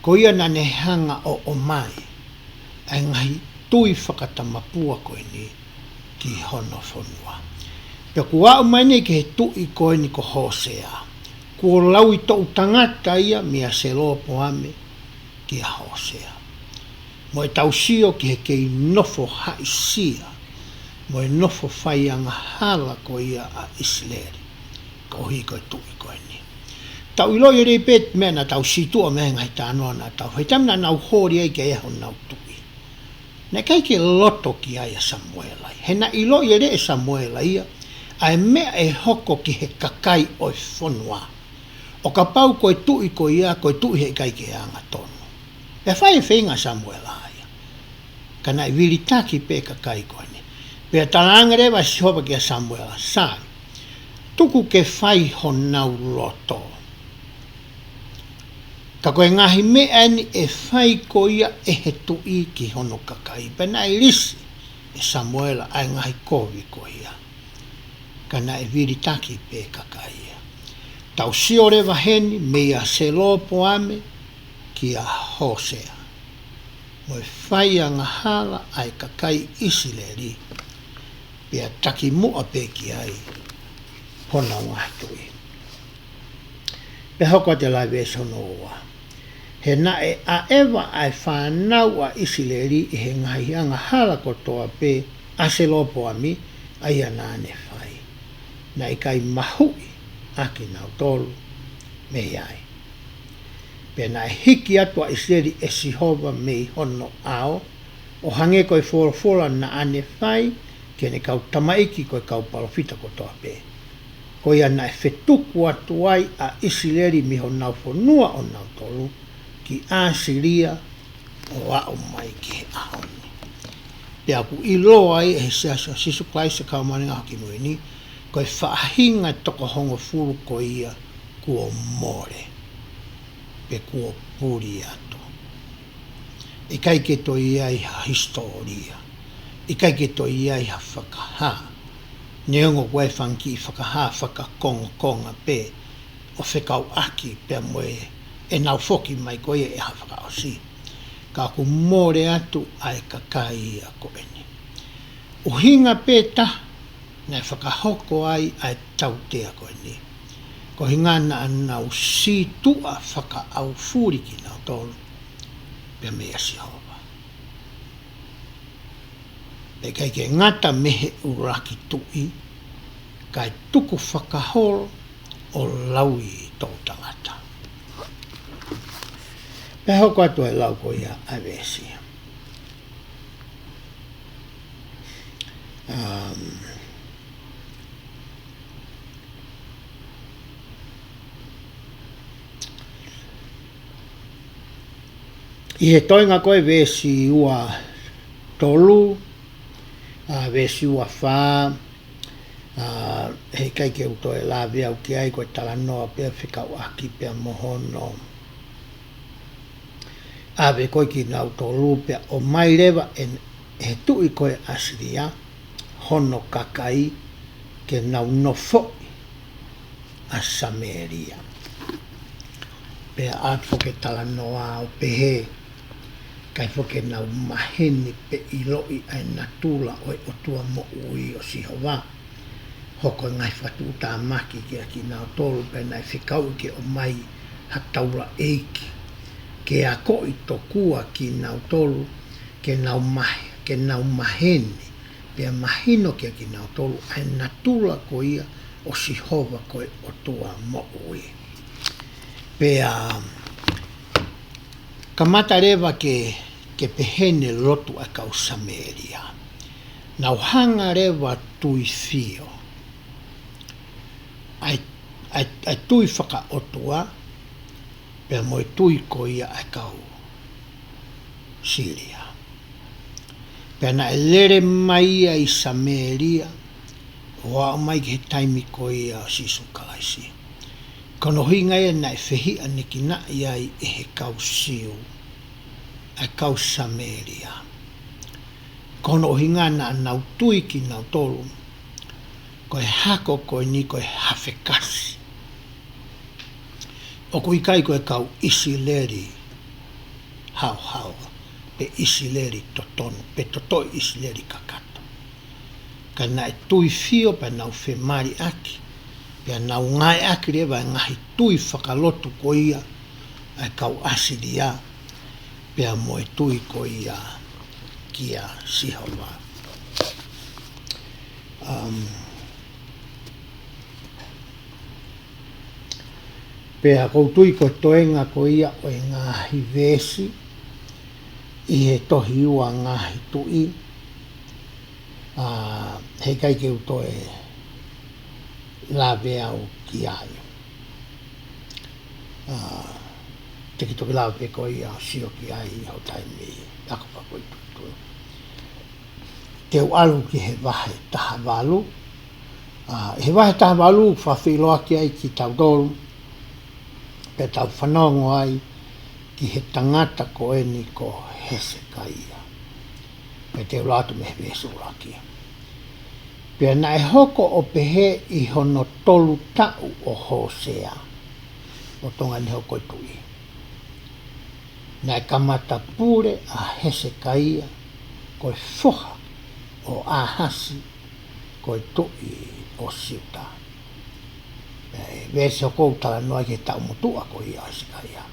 Ko ia nane hanga o mai. Ai ngai tui whakatamapua koe ni ki hono whanua. Pea kua o mai nei ke he tui koe ni ko Hosea. Kua lau i tau tangata ia mea se lopo ame ki a Hosea. Mo e tau sio ki he kei nofo haisia. Mo e nofo whai anga hala ko ia a Isileri. Ko hi koe tui koe ni. Tau ilo i rei pet mea na tau situa mea ngai tānoa na tau. Hei tamina nau hori ai ke eho nau tui. Ne kai ke loto ki ai a Samuela. He na ilo i rei Samuela ia. Ai mea e hoko ki he kakai o i whanua. O ka pau koe tui ko ia, koe tui he kai ke anga tonu. E whai e whenga Samuela aia. Kana i viritaki pe kakai koe ni. Pea talanga rewa si hopa ki a Samuela. Sai, tuku ke whai ho nau loto. Ka koe ngahi mea ni e whai ko ia e he tui ki hono kakai. Pena i risi e Samuela ai ngahi kovi ko ia. Kana e viritaki pe kakai ia. Tau sio rewa heni mea se lopo ame ki a Hosea. Mo e whai anga hala ai kakai Isileri. Pea taki mua pe ki ai hona ngahtui. Pea hoko te lai veso noa. He na e a ewa ai whanau a Isileri i he ngahi anga hala kotoa pe a se lopo ami ai anane whai. Na i kai mahui aki nau tolu me iai. Pea na e hiki atua Isileri e sihova me hono ao, o hange koe whora na ane whai, kene kau tamaiki koe kau palofita kotoa pe. Ko ia na e whetuku atu ai a Isileri mi ho nau whanua o nau tolu, ki Asiria o a o mai ki he ahoni. Pea ku ilo ai e se aso sisu klaisa kau maninga haki mui ni, koe whaahinga toko hongo furu ko ia kuo more, pe kuo puri ato. I kai ke to ia i ha historia, i kai ke to ia i ha whakaha, neongo koe whanki i whakaha whakakonga pe, o whekau aki pe moe, e nau foki mai koe e ha whakaosi. Ka ku more atu ai kakai a koe ni. Uhinga pe ta, nei whakahoko ai ai tautea koe ni. Ko hingana anau si tua whaka au furi ki nau tolu. Pea mea si hova. e kai ke ngata mehe uraki tui, kai tuku whakahoro o laui tō tangata. Pe hoko atu e lau ko ia awesi. I he toinga koe vesi ua tolu, vesi ua wha, he kai ke uto e la vea uki ai koe tala noa pia whikau aki pia mohono. Ave koe ki nau tolu pia o mai rewa he tui koe asiria, hono kakai ke nau nofo a Samaria. Pea atfo ke tala noa o pehe, kai foke nau maheni pe iloi ai natula o e otua mo ui o Sihova. Hoko ngai whatu ta maki kia ki nau tolu pe nai whikau ke o mai hataura eiki. Ke a koi to kua ki nau tolu ke nau maheni pe mahino kia ki nau tolu ai natula ko ia o Sihova ko e otua mo ui. Pea kamata rewa ke pehene lotu a kau Samaria. Nau hanga rewa tui fio. Ai tui whaka otua, pea moi tui ko ia a kau Syria. Pea na e lere mai ai Samaria, hoa mai ke taimi ko ia sisu kalaisi. Kono hinga e na e whehi aniki na iai e he kau siu, a kau Samaria. Kono hinga na nau tui ki nau tolu, koe hako koe ni koe hawhekasi. O kui kai koe kau Isileri, hau, pe Isileri totonu, pe totoi Isileri kakato. Ka na e tui fio pa nau whemari aki, pea nau ngai aki rewa ngahi tui whakalotu ko ia, ai kau Asiria, pea moe tui ko ia kia Sihova. Pea kou tui ko toenga ko ia o e ngahi vesi, i he tohi ua ngahi tui, he kai ke uto e la vea o ki ai. Te ki toki lau pe ko ia sio ki ai i ho taimi ako pa koi tutu. Te alu ki he wahe taha walu, he wahe taha walu whawhiloa ki ai ki tau dolu, pe tau whanongo ai ki he tangata ko e ni ko Hesekaia. Pe te ulatu me he vesura ki. Pea na e hoko o pehe i hono tolu tau o Hosea. O tonga ni hoko i tui. Na e kamata pure a Hesekaia koe whoha o Ahasi koe tui o siuta. Vese o koutala noa ke tau mutua ko i Hesekaia.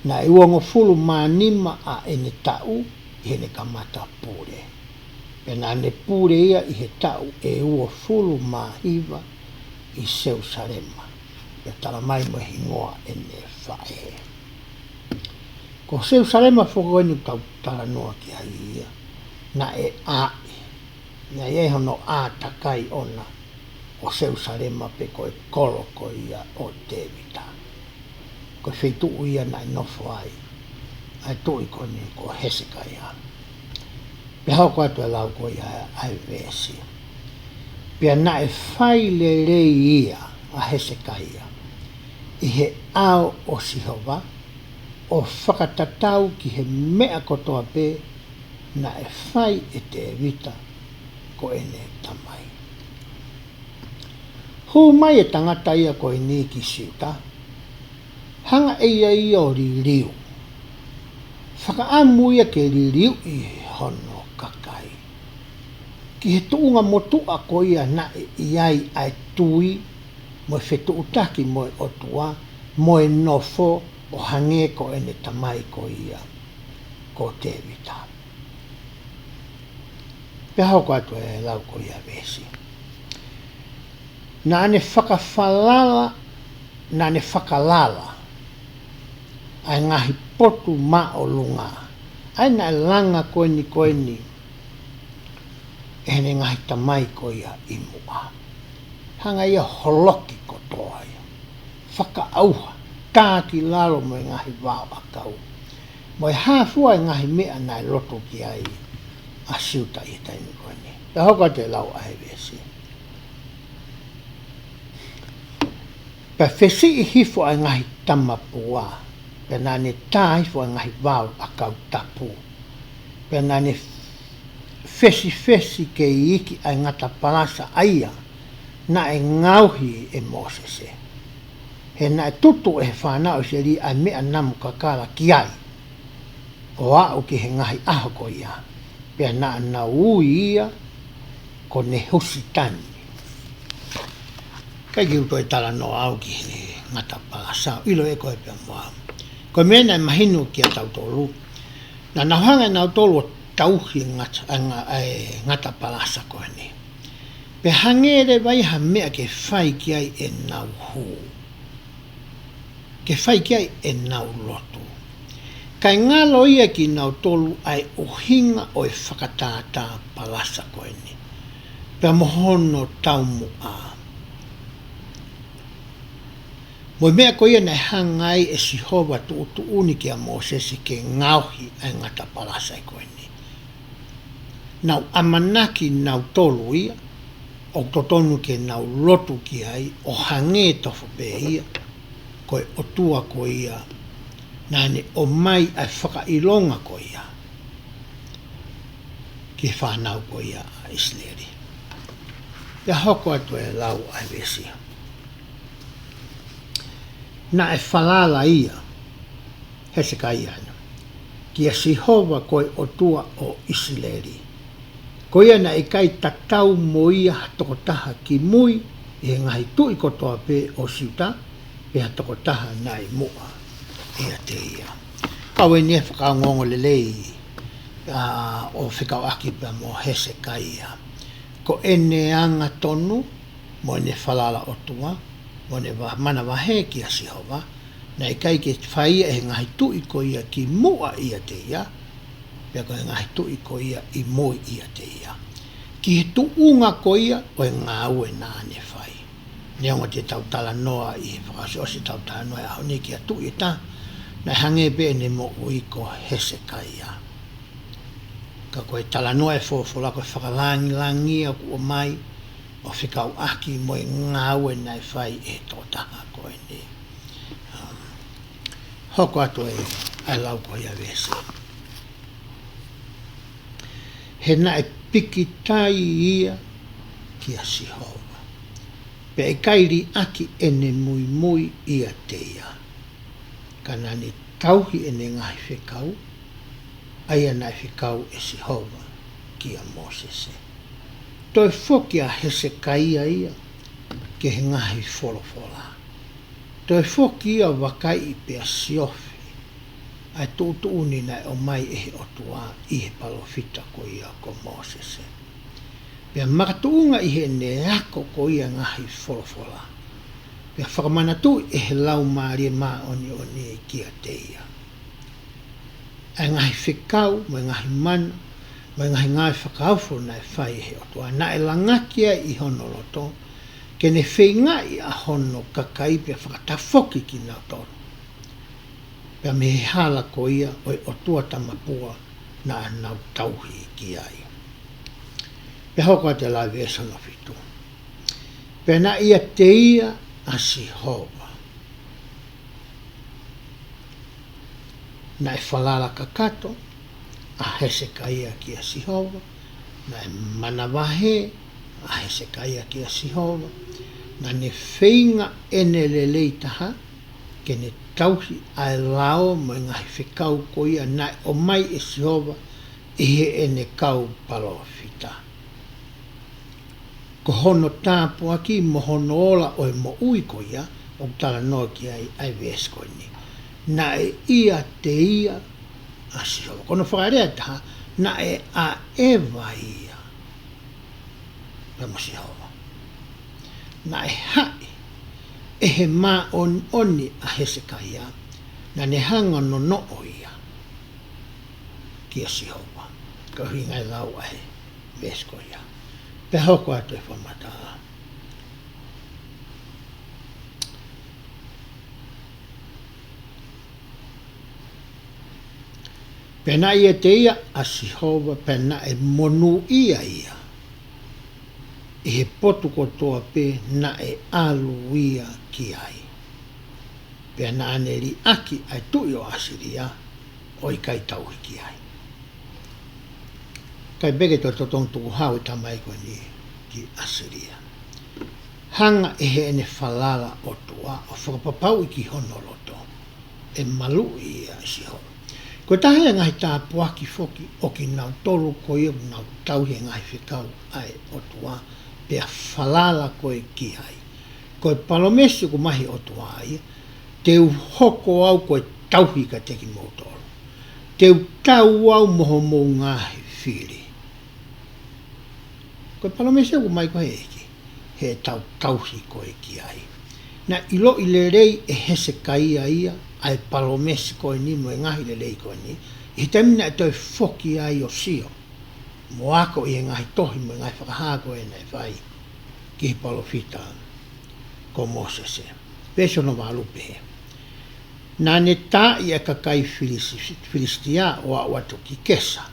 Na e uongo fulu manima a ene tau i hene kamata pure. Pena ne pure ia i he tau e ua fulu mahiva i Seusarema. Ia tala mai mo hingoa ene whae. Ko Seusarema whakaini tau tala noa ki hai ia. Na e ai. Na e hono a takai ona o Seusarema pe koe koloko ia o Tevita. Ko wheitu ia na i nofo ai. Ai tui koni ko Hesekaia. Pe hau ko atu e lau ko ia ai vesi. Pea na e whai le rei ia a Hesekaia. I he ao o Sihova, o whakatatau ki he mea kotoa pe, na e whai e te evita ko ene tamai. Hu mai e tangata ia ko e ni ki siuta, hanga e ia o ririu. Whakaamu ia ke ririu i hono kakai. Ki he tuunga motua ko ia na iai ai tui, mo e whetu utaki mo e otua, mo e nofo o hange ko ene tamai ko ia, ko Tevita. Pea hoko atu e lauko ia vesi. Na ane whakawhalala, na ane whakalala. Ai ngahi potu ma o lunga. Ai na langa koeni. Ene ngahi tamai ko ia i mua. Hanga ia holoki kotoa ia. Whakaauha. Tāti lalo mo ngahi wao akau. Mo e hāfua ngahi mea nai loto ki ai a siuta i taimi koeni. E hoka te lau ai vesi. Pe whesi i hifo ai ngahi tamapua. Pe nane tā hifo ai ngahi wao akau tapu. Pe nane fesi ke iki ai ngata palasa aia. Na e ngauhi e Mosese. He na e tutu e whanau se li ai mea namu kakala ki ai. O au ki he ngahi aho ko ia. Pea na na ui ia ko ne husi tani. Kai ki uto e tala no au ki he ngata palasa. Ilo e koe pia mua. Ko mena e mahinu ki a tau tolu. Na nauhanga nau tolu o tauhi ngata palasa koe ni. Pe hangere vai ha mea ke whai ki ai e nau huu. Ke whai ki ai e nau lotu. Kai ngalo ia ki nau tolu ai uhinga o e whakatātā palasa koe ni. Pe mohono taumu a. Mo mea ko ia nei hangai e sihova tu uni ki a Mosese ke ngauhi ai ngata palasa koe ni. Nau amanaki nau tolu ia. O totonu ke nau lotu ki ai o hange tofu pe ia. Koe o tua ko ia. Nane o mai ai whakailonga ko ia. Ki whanau ko ia a Isleri. Ia hoko atu e lau ai vesi. Na e whalala ia. Hesekai anu. Ki a Sihova koe o tua o Isleri. Ko ia na e kai tatau mo ia hatokotaha ki mui. E ngahi tui kotoa pe o siuta. Pe hatokotaha na i mua. Ia te ia. Kawe ni e whakaongongo lelei o whikau aki pa mo Hesekai ia. Ko ene anga tonu mo ne whalala o tua. Mo ne mana wahe ki a Sihova. Na i kai ke whaia e ngahi tui ko ia ki mua ia te ia. Pea ko e ngahi tui ko ia i moi ia te ia. Ki he tuunga ko ia o e ngā ue nāne whai. Neonga te tautala noa i he whakasiosi tautala noa e ahoni ki a tui e ta. Na hange pe ne mo ui ko Hesekai ia. Ka koe tala noa e whawhala koe whakalangi a ku o mai. O whikau aki mo e ngā ue nai whai e tōtaha koe ni. Hoko atu e ai lau ko ia vese. He na e piki tai ia ki a Sihova. Pe e kairi aki ene mui ia te ia. Kana ni tauhi ene ngahi whikau. Aia nai whikau e Sihova ki a Mosese. Toi whoki a Hesekai ia ke he ngahi wholofola. Toi whoki a wakai i pia siofi. Ai tūtu uni nai o mai e he otua i he palofita ko ia ko Mosese. Pea makatuunga i he ne ako ko ia ngahi wholofola. Pea whakamanatu e he lau maari ma oni e kia te ia. Ai ngahi whikau, mai ngahi mana, mai ngahi ngai whakaufo nai whai he otua. Na e langakia i hono loto, ke ne whingai a hono kakai pea whakatafoki ki nau toro. Pea me he hala ko ia o e otua tamapua na nau tauhi ki ai. Pea hoko te lai vesano fitu. Pea na ia te ia a Sihova. Na e whalala kakato a Hesekai ki a Sihova. Na e manawahe a Hesekai ki a Sihova. Na ne whinga ene lelei taha ke ne tauhi ai lao mo ngahi whikau ko ia na o mai e Sihova i he ene kau palofita. Ko hono tāpua ki mo hono ola o e mo ui ko ia o tala noa ki ai vesko ni. Na e ia te ia a Sihova. Kono whakarea taha na e a ewa ia Ramos Jehova. Na e hai, e he mā oni a Hesekaia, na ne hanga no ia, kia Jehova. Ka hui ngai lau a he vesko ia. Pe hoko atu e whamataa. Pena ia te ia a Jehova, pena e monu ia. E he potu kotoa pe na e alu ia ki ai. Pena aneri aki ai tui o Asiria, o i kai tauhi ki ai. Kai beke to tontu hau tamai ko ni ki Asiria. Hanga e he ene falala o tua, o whakapapau i ki honoloto, e malu ia Jehova. Ko tahe ngai tā puaki foki o ki nau tolu ko ia nau tauhi ngai whikau ai o tua, pea falala koe ki ai. Koe palomesi ko mahi o tua ai, teu hoko au koe tauhi ka teki mōtoro. Teu tau au moho mō ngahi whiri. Koe palomesi ko mai koe eki, he tauhi koe ki ai. Na ilo i le rei e Hesekaia ia, ai palomesi koe ni mo e ngahi le lei koe ni, i temina e toi foki ai o sio. Mo ako i e ngahi tohi mo e ngahi whakahako e nei whai ki hi palofita ko Mosese. Peso no walupe he. Nā ne tā i e kakai Filistia o a watu ki kesa.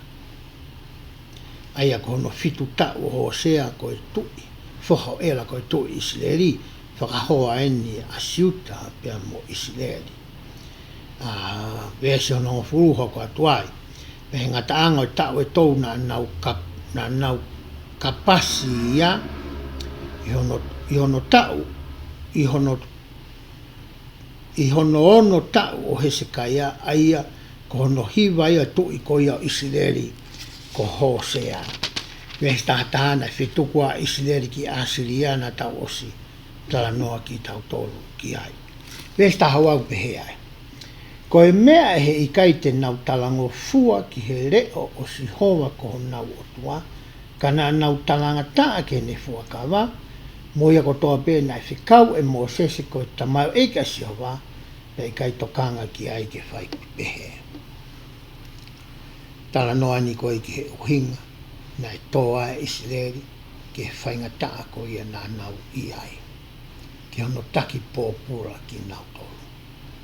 Ai a kono fitu ta o Hosea koe tui, whoho ela koe tui Isileri, whakahoa eni a siuta pia mo Isileri. Vese ono furu hoko atuai. Pehe ngata ango i tau e tau na nau kapasi ia, i hono tau, i hono ono tau o Hesekaia, aia ko hono hiwa ia tui ko ia o Isileri ko Hosea. Vese tātana whitukua Isileri ki Asiria na tau osi, tala noa ki tau tolu ki ai. Vese tahawau pehe ai. Ko e mea he i kai te nau talango fua ki he reo o Jehova ko nau o tua, ka na nau talanga taa ke ne fua kawa, mo ia ko toa pe na whikau e Mosese ko e tamau e ka Jehova, pe i kai tokanga ki ai ke whai pehe. Tala noa ni ko i ki he uhinga, na e toa e Isileri, ke whainga taa ko ia na nau i ai. Ki hono taki pōpura ki nau tolu.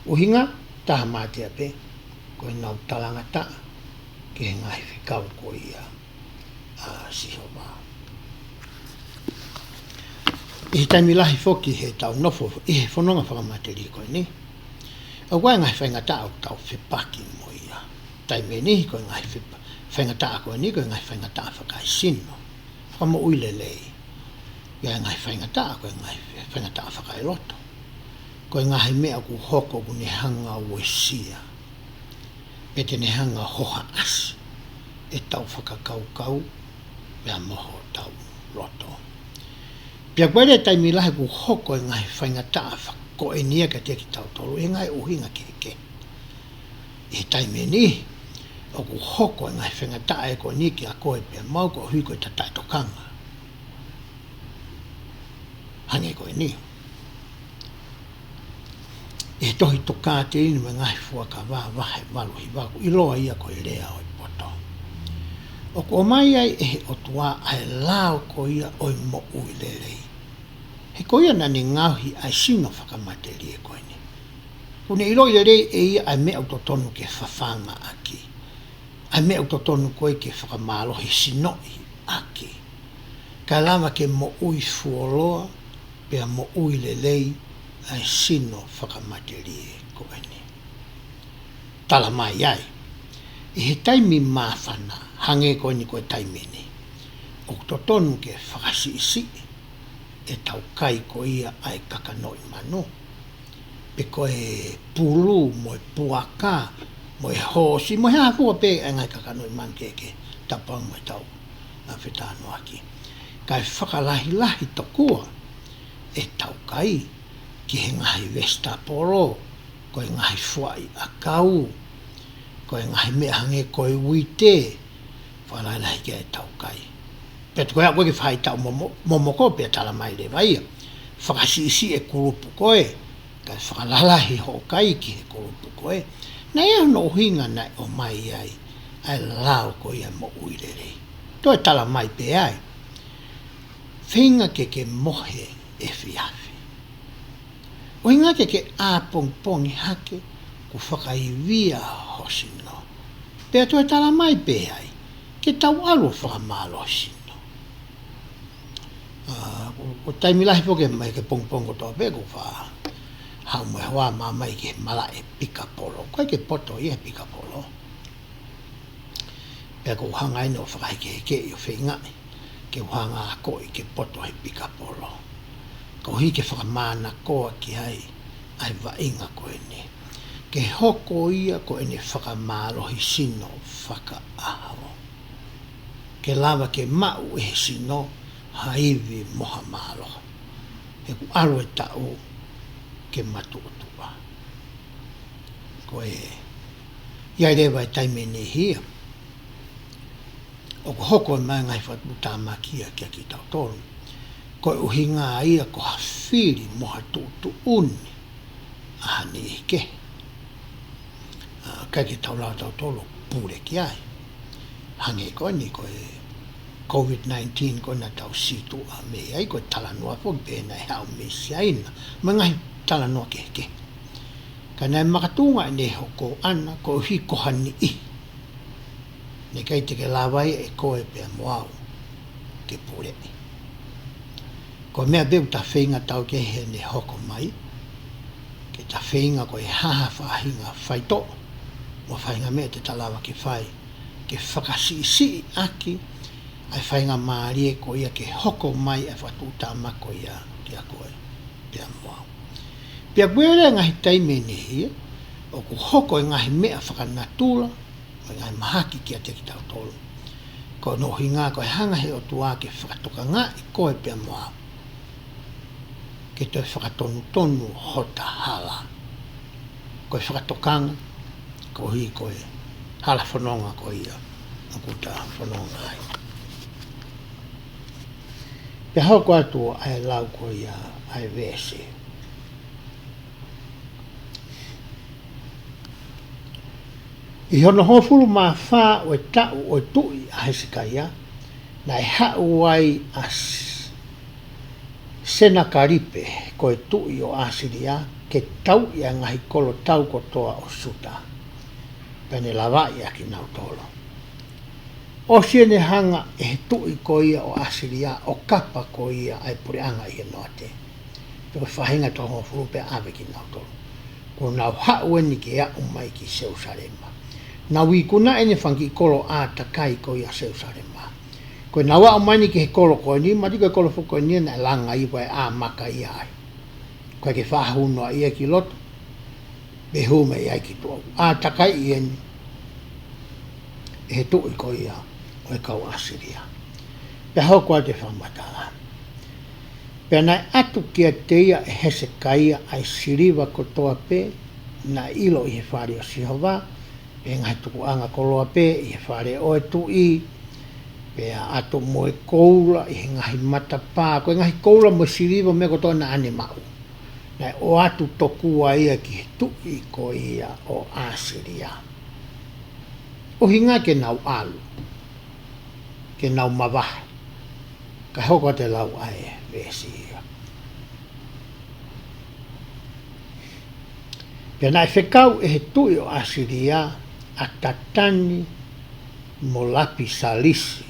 Uhinga, taha mātia pe, koe nau talanga taa, ke he ngai whikau ko ia a Jehova. I he taimi lahi foki he tau nofo, i he whanonga whakamateri koe ni. A wai ngai whainga taa o tau whipaki mo ia. Taime ni koe ngai whainga taa koe ni, koe ngai whainga taa whakai sino. Whamo uile lei. Ia ngai whainga taa, koe ngai whainga taa whakai roto. Koe ngahi mea ku hoko ku ne hanga uesia. E te ne hanga hoha asi. E tau whakakaukau, mea moho tau roto. Pia kwere taimi lahi ku hoko e ngahi whainga taa ko e nia ka teki tau tolu, e ngai uhinga keke. E taimi ni, o ku hoko e ngahi whainga taa e ko ni ki a koe pia mau ko hui koe tatai tokanga. Hange koe ni. E tohi toka te ini me ngai fuaka wahe waluhi waku iloa ia ko i rea o i poto. O ko mai ai e o tua ai lao ko ia o i mo ui lelei. He ko ia nani ngauhi ai sino whakamateri e koe ni. Kune ilo i lelei e ia ai mea utotonu ke whawhanga aki. Ai mea utotonu koe ke whakamalohi sinoi aki. Ka lama ke mo ui fuoloa pea mo ui lelei ai sino whakamateri e koe ni. Tala mai ai. I he taimi mawhana, hange koe ni koe taimi ni. O totonu ke whakasi isi, e tau kai ko ia ai kakanoi manu. Pe koe pulu, mo e puaka, mo e hosi, mo he hafua pe e ngai kakanoi manu keke, tapang mo e tau na whetano aki. Kai whakalahi lahi tokua, e tau kai, ki he ngahi Vestaporo, koe ngahi fuai a kau, koe ngahi mea hange koe uite, whalaila hike e tau kai. Pe koe koe ke whai tau momo ko pe tala mai le vai. Whakasisi e kurupu koe. Ka whakalalahi ho kai ki he kurupu koe. Na ia no hinga nai o mai ai. Ai lao ko ia mo uirere. Toi tala mai pe ai. Whinga ke mohe e whiawhi. O inga ke āpongpongi hake ku whakaiwia hosino. Pea toi tala mai pe ai. Ke tau alu whakamalo hosino. O taimilahi poke mai ke pongpongo toa pe ku wha. Hau mai hoa mai ke mala e pika polo. Koe ke poto i e pika polo. Pea ku hangai no whakaike ke i o whingai. Ke uhanga ko i ke poto he pika polo. Ko hi ke whakamana koa ki ai vainga ko ene. Ke hoko ia ko ene whakamalo hi sino whakaahao. Ke lava ke mau e sino haivi moha malo. He ku alo e tau ke matuutua. Ko iai rewa e taime ne hia. O ko hoko e mai ngai whatuta makia kia ki tau tolu. Ko uhinga ia ko hawhiri moha tuutu uni. Aha ni ike. Kai ki tau lau tau tolu pure ki ai. Hange ko ni ko COVID-19 ko na tau situ a me ai ko talanua po bena e hao me siaina. Mangai talanua keke. Kana e makatunga ne hoko ana ko hi kohani i. Ne kai te ke lawai e koe pia moau ke pure. Ko mea beu ta whinga tau ke he ne hoko mai. Ke ta whinga ko e haha whahinga whaito. Mo whahinga mea te talawa ke whai. Ke whakasisi aki. Ai whainga maari e ko ia ke hoko mai e whatuta mako ia ki a koe pia moau. Pia kuere ngahi taime ne hia. O ku hoko e ngahi mea whakanatula. O ngai mahaki ki a te ki tau tolu. Ko no hinga ko e hanga he o tua ke whakatoka ngā i koe pia moa. Ke toi whakatonu tonu hota hala. Ko e whakatokanga, ko hi ko e hala whanonga ko ia. A kuta whanonga ai. Pia hoko atua ai lau ko ia ai vese. I hono hofuru mā whā o e tau o e tui a hesikaia, na e hau ai a sena karipe ko e tui o Asiria, ke tau i a ngahi kolo tau kotoa o suta. Pene lawa i a ki nau tolo. O siene hanga e he tui ko ia o Asiria, o kapa ko ia ai pureanga i he noate. Peko whahinga to hofuru pe ave ki nau tolo. Ko nau hau eni ke a umai ki Seusarema. Na wikuna ene whanki kolo a takai ko ia Seusarema. Ko na wa umani ke he kolo ko ni, mati ko kolo fuko ni na langa i koe a maka i ai. Ko ke whahuno a ia ki loto, be hume i ai ki tuau. A takai i eni, he tui ko ia o e kau Asiria. Pe hau koa te whamatala. Pe nai atu kia teia e Hesekaia ai siriwa kotoa pe, na ilo i he whare o Sihova, pe ngai tuku anga koloa pe, i he whare o e tui, pe ato mo e koula, i he ngahi matapā, ko e ngahi koula mo siriwa me kotoa na ane mau. Nai o atu tokua ia ki he tui ko ia o Asiria. O hinga ke nau alu, ke nau mawaha, ka hoko te lau ai vesi ia. Pea nai whekau e he tui o Asiria, a tatani mo lapi salisi,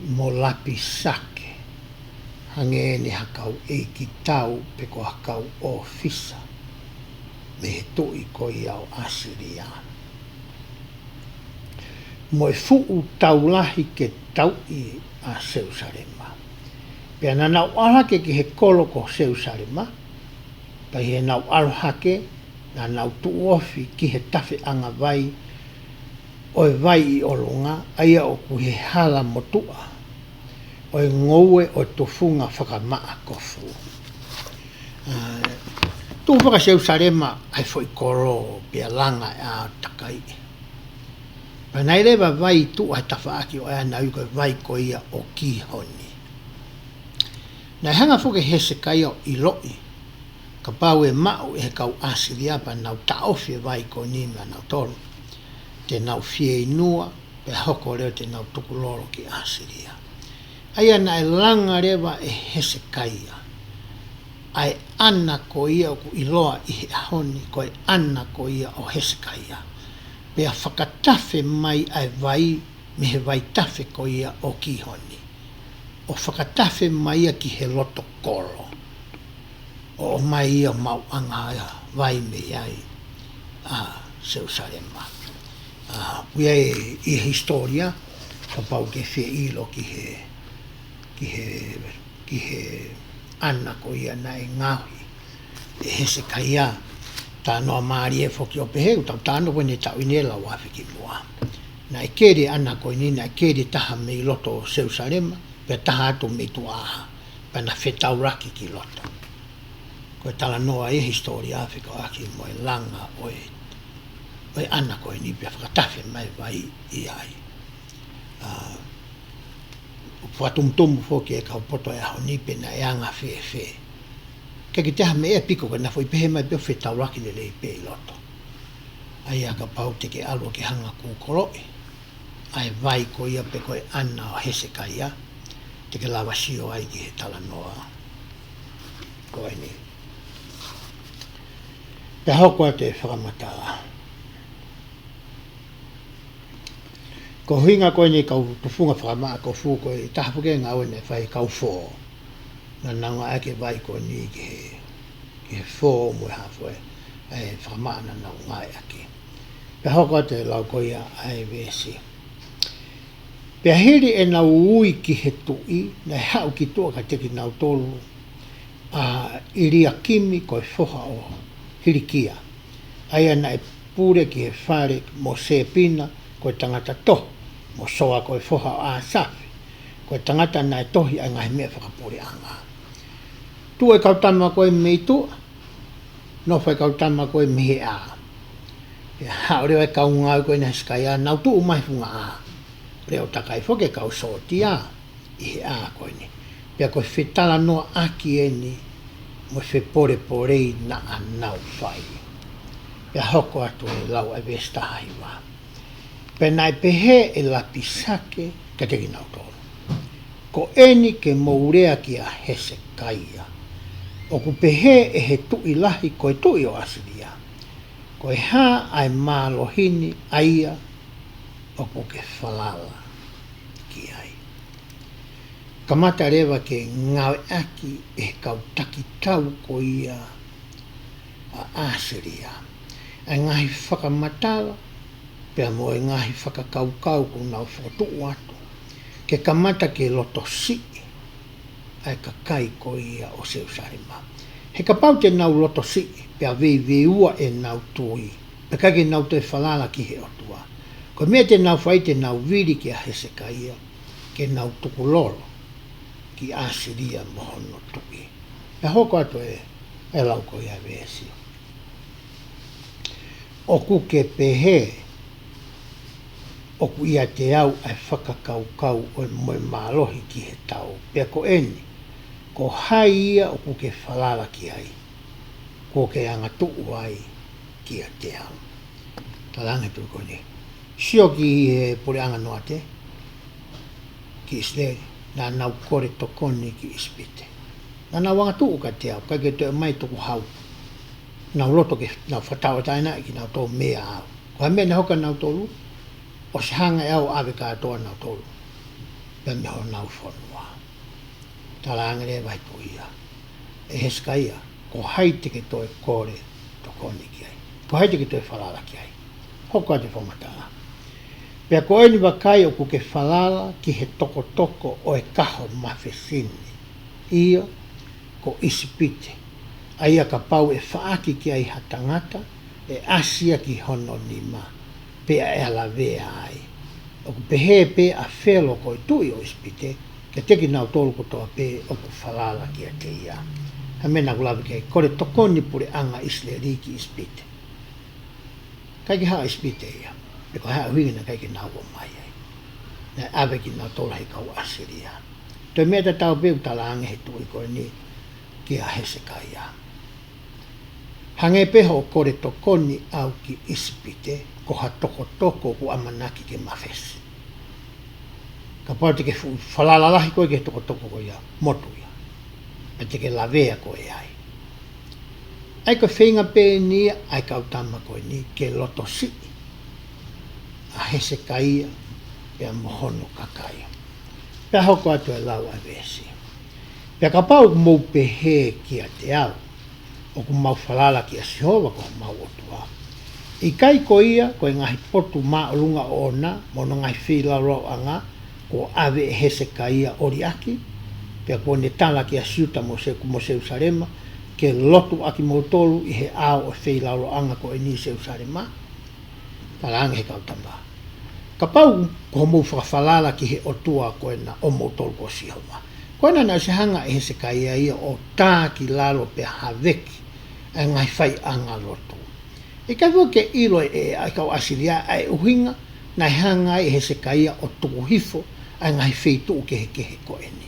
mo lapi sake, hange ni hakau e ki tau pe ko hakau o fisa, me he tui ko ia o Asiria. Mo e fuu taulahi ke tau i a Seusarema. Pea na nau alake ki he kolo ko Seusarema, pa he nau alhake, na nau tuofi ki he tafe anga vai, o e vai i olonga, aia o ku he hala motua, o e ngoue o tofunga whakamaa kofu. Tu whaka Seusarema ai foi koro pia langa a takai. Panai lewa vai tu ai tawhaaki o ea nau koe vai ko ia o kihoni. Nai hanga fuke hese kai o i loi, ka pau e mau e kau asiria pa nau taofi vai ko ni ma nau tolu. Te nau fie inua, pe hoko leo te nau tukuloro ki asiria. Aia na e langa rewa e hese kaia. Ai ana ko ia o ku iloa i he ahoni, ko e ana ko ia o hese kaia. Pea whakatafe mai ai vai, me he vai tafe ko ia o kihoni. O whakatafe mai a ki he loto koro. O mai ia mau anga vai me ai Jerusalema. Pia e historia, ka pau ke fie ilo ki he ana ko ia na e ngahi. E hese kaia, tā noa maari e whoki o peheu, tau tāno wene tau inela wawhiki mua. Na e kere ana ko ini, na e kere taha me i loto o Jerusalema, pe taha atu me tu aha, pe na whetau raki ki loto. Ko e tala noa e historia Afrika o aki mo e langa o e ana ko ini, pe whakatafe mai vai i ai. Whatumtumu whoki e kau poto e aho ni pe na e anga whee. Kaki teha me e piko ka na fwoi pehe mai peo whetau raki le le pe i loto. Ai aka pau te ke alua ke hanga kūkoroi. Ai vai ko ia pe koe ana o hese kaia. Te ke lawa sio ai ki he tala noa. Koe ni. Pe hoko te whakamatala. Ko hinga koe ni kau tufunga whakamaa ko fu koe tahapuke ngā wene whai kau fō. Na nanga ake vai ko ni ki he fō mui hawhoi e whakamā na nanga ake. Pe hoko te lau ko ia ai vesi. Pe hiri e nau ui ki he tui, na hau ki tua ka teki nau tolu iria kimi ko e whoha o hirikia. Aia na e pure ki he whare mo se pina ko e tangata to, mo soa ko e whoha o a safi, ko e tangata na e tohi ai ngahi mea whakapure anga. Tu e kautama koe mei tua, no whai kautama koe mihe a. Hao reo e kau ngau koe na skai a, nau tu umai funga a. Reo takai whoke kau soti a, i he a koe ni. Pea koe whetala noa aki e ni, mo whe pore porei na a nau whai. Pea hoko atu e lau e vesta haiwa. Pea nai pehe e lapisake ka teki nau tolu. Ko eni ke mourea ki a hese kaia. O ku pehe e he tui lahi koe tui o asiria. Koe ha ai mālohini aia o ku ke whalala ki ai. Kamata rewa ke ngawe aki e kau taki tau ko ia a asiria. E ngahi whakamatala, pia mo e ngahi whakakaukau ko nau whakotu atu. Ke kamata ke loto si ai ka kai ko ia o Jerusalema. He ka pau te nau loto si, pia vei ua e nau tui, pe kake nau te whalala ki he otua. Ko mea te nau whai te nau viri ki a Hesekaia, ke nau tukuloro ki Asiria mohono tui. E hoko ato e lau ko ia vesi. O ku ke pehe, o ku ia te au ai whakakaukau o moe mālohi ki he tau, pia ko eni, ko hai ia o ku ke whalala ki ai, ko ke anga tuu ai ki a te au. Talanga tu ko ni. Sio ki he pure anga noa te, ki isle, na nau kore tokoni ki ispite. Na nau anga tuu ka te au, kai ke te mai tuku hau. Nau loto ke, nau whatawa taina ki nau tō mea au. Ko mea ne hoka nau tōlu, o se hanga e au awe ka atoa nau tōlu. Pea me ho nau whanua. Talanga re vai po ia. E Hesekaia, ko hai te ke toi kore tokoni ki ai. Ko hai te ke toi whalala ki ai. Hoko a te whamatala. Pea ko eni wakai o ku ke whalala ki he toko o e kaho mawhesini. Ia ko isipite. Aia ka pau e whaaki ki ai hatangata, e asia ki hono ni ma, pea e ala vea ai. O ku pehe pe a whelo ko i tui o ispite, ke teki nau tolu kotoa pe o ku whalala ki a te ia. Ha mena kulawi kei, kore tokoni pure anga isle riki ispite. Kai ki haa ispite ia. e ko ha hui na kai ke na o mai ai na ave ki na tola he kau asiria te me ta tau pe ta la nge tu ko ni ki a Hesekia hange pe ho kore to koni au ki ispite ko ha toko ku amanaki ke mafesi ka parte ke falala lahi ko ke toko ko ia motu ia e te ke lavea ko e ai ai ko whenga pe ni ai ka utama ko ni ke loto si a Hesekia e a mohono kakai pe hoko atu e lau a vesi pe ka pau mou pe he ki a te au o ku mau falala ki a Sihova ko mau otua i kai ko ia ko e ngahi potu maolunga o ona mono ngai whila ro anga ko ave Hesekia ori aki pe ko ne tala ki a siuta mo se usarema ke lotu aki mo tolu i he ao o whila ro anga ko e ni se usarema talange he kautamba ka pau ko mo falala ki he otua ko e na o mo tolu ko Sihova ko na se hanga e Hesekia ia o tā ki lalo pe haveki ai ngai fai anga lotu e ka ke ilo e ai ka asilia ai uhinga na hanga e Hesekia o tuku hifo ai ngai feitu ke ko eni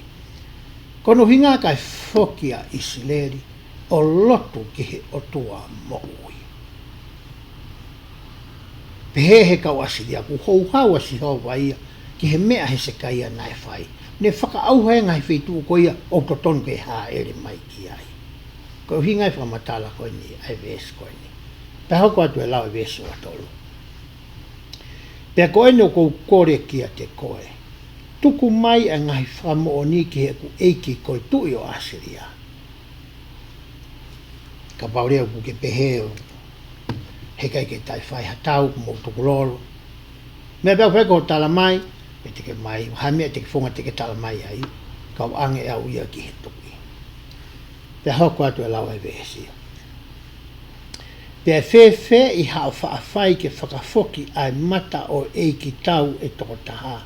kono hinga kai fokia Isileri o lotu ke he otua mo ui pehe ka asilia ku hou hawa Sihova ia ki he mea Hesekia nai fai ne whaka au hea ngai feitu ko ia o toton ke ha ere mai ki ai ko hinga fa matala ko ni ai ves ko ni pe hoko atu e lau ves o tolu pe ko eno ko kore ki a te koe tuku mai a ngai whamo o ni ki he ku eiki ko tu i o Asiria ka paurea ku ke peheo he kai ke tai whai hatau mo tuku lolo me pe ko tala mai e te ke mai hame te ke fonga te ke tala mai ai ka ange au ia ki he tuku pe hoko atu e lau e vesi. Pe fe i hao whaafai ke whakafoki ai mata o eiki tau e toko taha.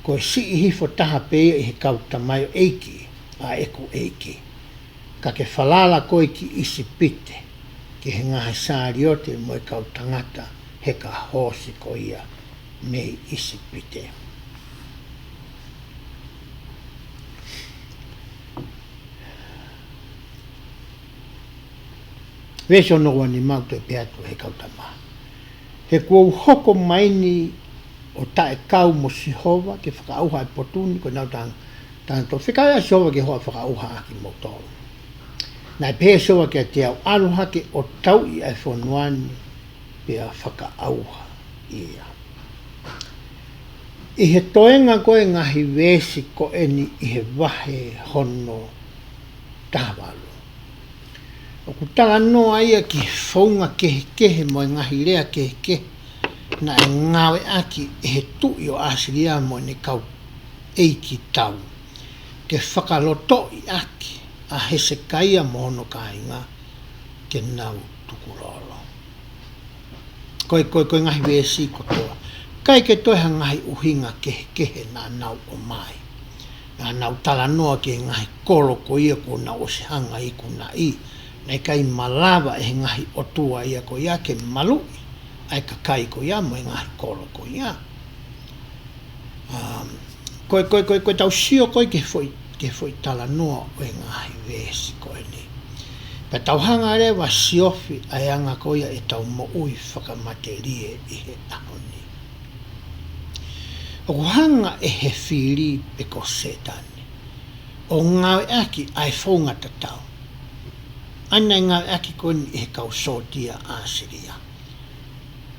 Ko si i hifo taha pe i he kauta mai o eiki, a eku eiki. Ka ke whalala koe ki isi pite, ki he ngahe sāri o te mo e kauta ngata he ka hosi ko ia nei isi pite. Veso no wani mau te peatu he kautama. He kua hoko maini o tae kau mo Sihova ke whakauha e potuni ko nau tang to whikai a Sihova ke hoa whakauha aki mo tolu. Nai pēhe Sihova ke te au aluha ke o tau i ai whonuani pe a whakauha ia. I he toenga koe ngahi vesi ko eni i he wahe hono tawalu. O ku tala noa ia ki whaunga kehe mo ngahi rea kehe na e ngawe aki e he tui o Asiria mo ne kau eiki tau. Ke whakaloto i aki a Hesekia mo hono kainga ke nau tukurolo. Koe ngahi vesi kotoa. Kai ke toiha ngahi uhinga kehe na nau o mai. Na nau tala noa ke ngahi kolo ko ia ko na o se hanga i kuna i. Nei kai malawa e ngahi otua ia ko ia ke malui ai ka kai ko ia mo ngahi kolo ko ia koe tau sio koe ke foi tala noa o ngahi vesi ko ni pe tau hanga re wa siofi ai anga ko ia e tau mo ui whakamaterie i he ahoni o hanga e he whiri pe ko setani o ngau aki ai whaunga tatau ana ngā aki koni e he kau sotia Asiria.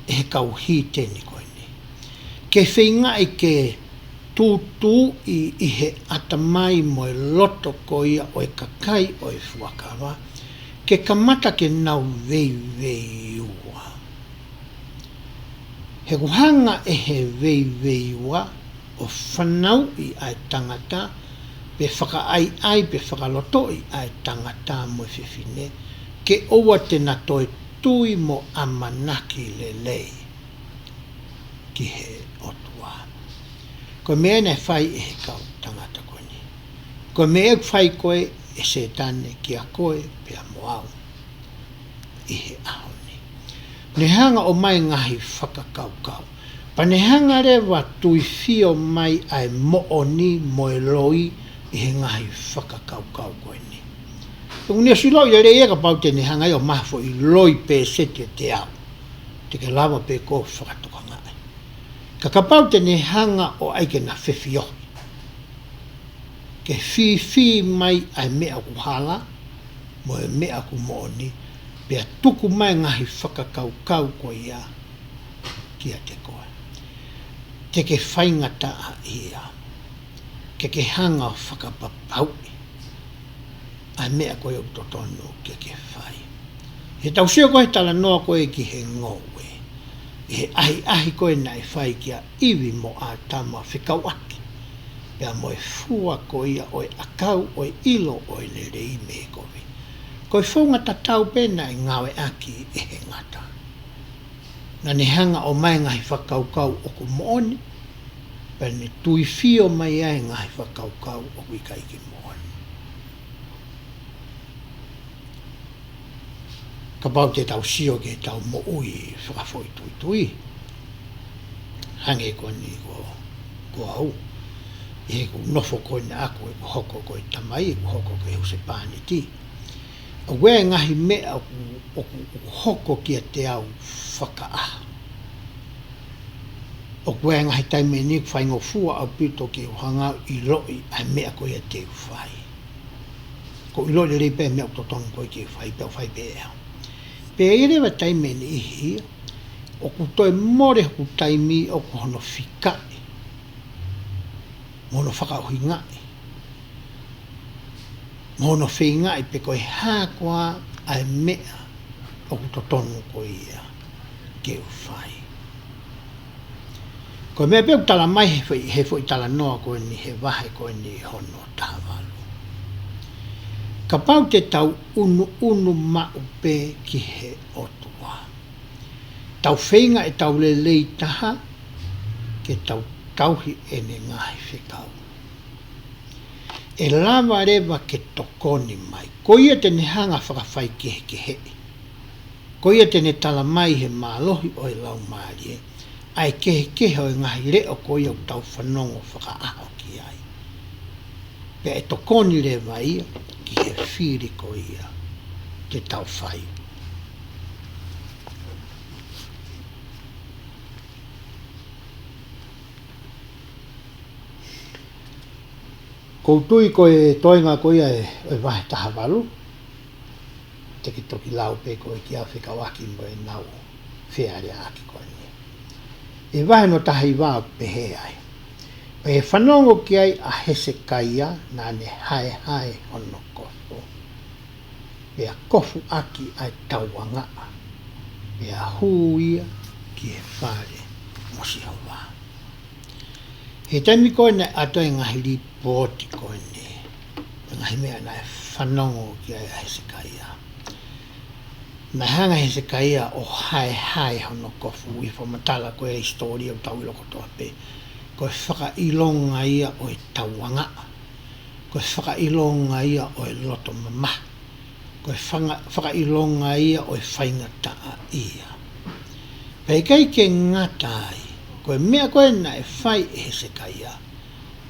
E he kau hiteni koni. Ke whinga i ke tūtū i he atamai mo e loto ko ia o e kakai o e fuakawa. Ke kamata ke nau vei ua. He kuhanga e he vei ua o whanau i ai tangata pe whakaai pe whakalotoi ai tangata mo whiwhine ke oua te na toi tui mo amanaki lei ki he otua. Ko mea ne whai e he kau tangata koni. Ko mea whai koe e se tane ki a koe pe a moau i he ahoni. Ne hanga o mai ngahi whakakau. Panehanga rewa tui fio mai ai mooni moe loi I he ngahi whakakaukau koe ni. Ungia si loi ere eka pau tene hanga I o mahfo I loi pe sete te au. Te ke lava pe ko whakatoka ngai. Ka kapau tene hanga o aike na whiwhio. Ke fi mai ai mea ku hala, moe mea ku mooni, pea tuku mai ngahi whakakaukau koe ia, kia te koe. Te ke whaingata a ia. Ke hanga o whakapapau. Ai mea koe o totonu ke whai. He tau sio koe tala noa koe ki he ngowe. He ahi koe nai whai kia iwi mo a tama whikau aki. Pea moe fua ko ia oe akau oe ilo oe le rei me koe. Koe whaungata tau pena I ngawe aki e he ngata. Na ne hanga o mai ngahi whakaukau o ku mooni. Pea ne tui fio mai ai ngahi whakaukau o ku ikai ki mooni. Ka pau te tau sio ke tau mo ui whakafoi tui. Hange ko ni ko au. E ku nofo koe na aku e ku hoko koe tamai, e ku hoko koe huse pāni ti. A wea ngahi mea o ku hoko kia te au whakaaha. O wea ngahi taime ni ku whaingo fua au pito ki uhanga I loi ai mea koe a te uwhai. Ko I loi le rei pē mea o totonu koe ki uwhai, pēo whai pē au. Pē e rewa taime ni ihi, o ku toi more ku taimi o ku hono whikai. Mono whakauhi ngai. Mono whi ngai pe koe hākua ai mea o ku totonu koe ia ke uwhai. Koe mea peo tala mai he fwoi tala noa koe ni he wahe koe ni hono tāwalu. Ka pau te tau unu mau pe ki he otua. Tau whinga e tau lelei taha ke tau tauhi ene ngahi whikau. E lava rewa ke tokoni mai. Ko ia tene hanga whakawhai ke he. Ko ia tene tala mai he mālohi o I lau mārie. Ai ke hoi ngahi reo ko ia tau whanongo whakaaho ki ai. Pea e tokoni rewa ia ki he whiri ko ia te tau whai. Koutui koe toinga koe e wahe taha walu. Te ki toki lau pe koe ki au whikawaki mo e nau whiare aki koe ni. E wahe no taha I wāu pe he ai. Pe he whanongo ki ai a hese kaia na ne hae ono kofu. Pe a kofu aki ai tauanga. Pe a huia ki he whare mosi hawa. He taimi koe ne ato e ngahi li pōti koe ne. Ngahi mea na e whanongo ki ai a Hesekaia. Na hanga Hesekaia o hae hono kofu I whamatala koe historia o tau iloko toa pe. Koe whakailonga ia o e tauanga. Koe whakailonga ia o e loto mama. Koe whakailonga ia o e whaingataa ia. Pei kai ke ngatai. Koe mea koe na e whai e Hesekaia,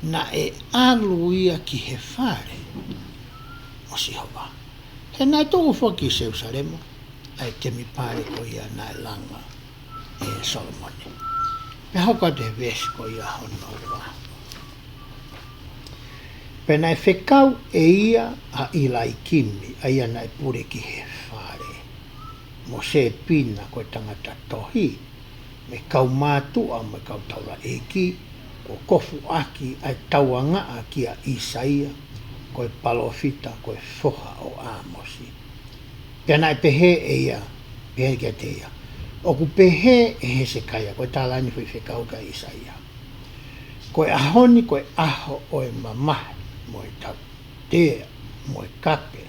na e alu ia ki he whare, o si hawa. He nai tōku whaki Jerusalema, ai temi pāre ko ia na e langa e Solomoni. Me hoka te ves ko ia hono wā. Pe nai whekau e ia a ilai kimi, a ia nai pure ki he whare. Mo se pina koe tangata tohi, me kau mātua me kau taura eki, ko kofu aki ai tauanga a kia Isaia, koe palofita, koe foha o Amosi. Pea nai pehe e ia, pehe kia te ia. O ku pehe e Hesekaia, koe tālani hui whekau ka Isaia. Koe ahoni, koe aho o e mamahi, mo e tau tea, mo e kape.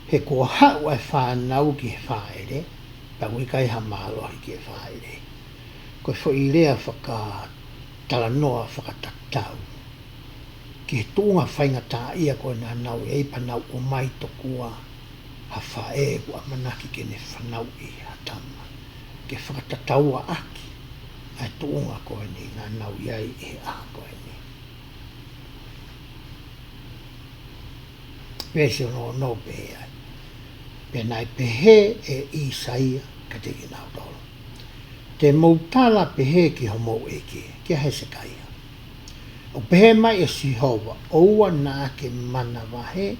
He kua hau ai whanau ki he whaere, pa wikai ha mālohi ki e whaere. Koe fo I rea whaka talanoa whakatatau. Ki he tūnga whaingata ia koe nā nau e panau o mai tokua ha whae kua manaki ke ne whanau I hatama. Ke whakatataua aki. ai tuunga koe ni ngā nau iai e aha koe ni. Pēsi no no pehe ai. Pēnai pehe e Isaia ka te ki nau tolo. Te mautala pehe ki homo eke, kia Hesekaia. O pehe mai e Sihova, oua nā ke mana wahe,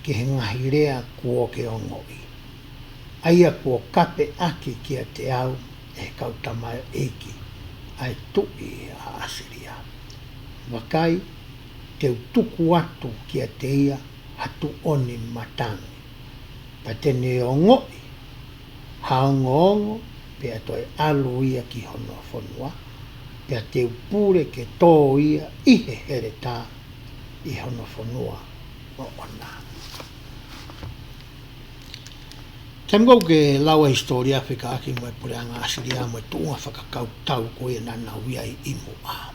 ke he ngahi rea kua ke ongoi. Aia kua kape ake kia te au, e kautamai eke, ai tui a Asiria. Wakai, te tuku atu kia te ia, hatu oni matangi. Pa tene o ngoi, haongo, pea toi alu ia ki hono whanua, pea te upure ke tō ia ihe here tā i hono whanua o ona. Tamgau ke laua historia whika aki moe pure anga Asiria moe tuunga whakakau tau koe na nauia i imu a.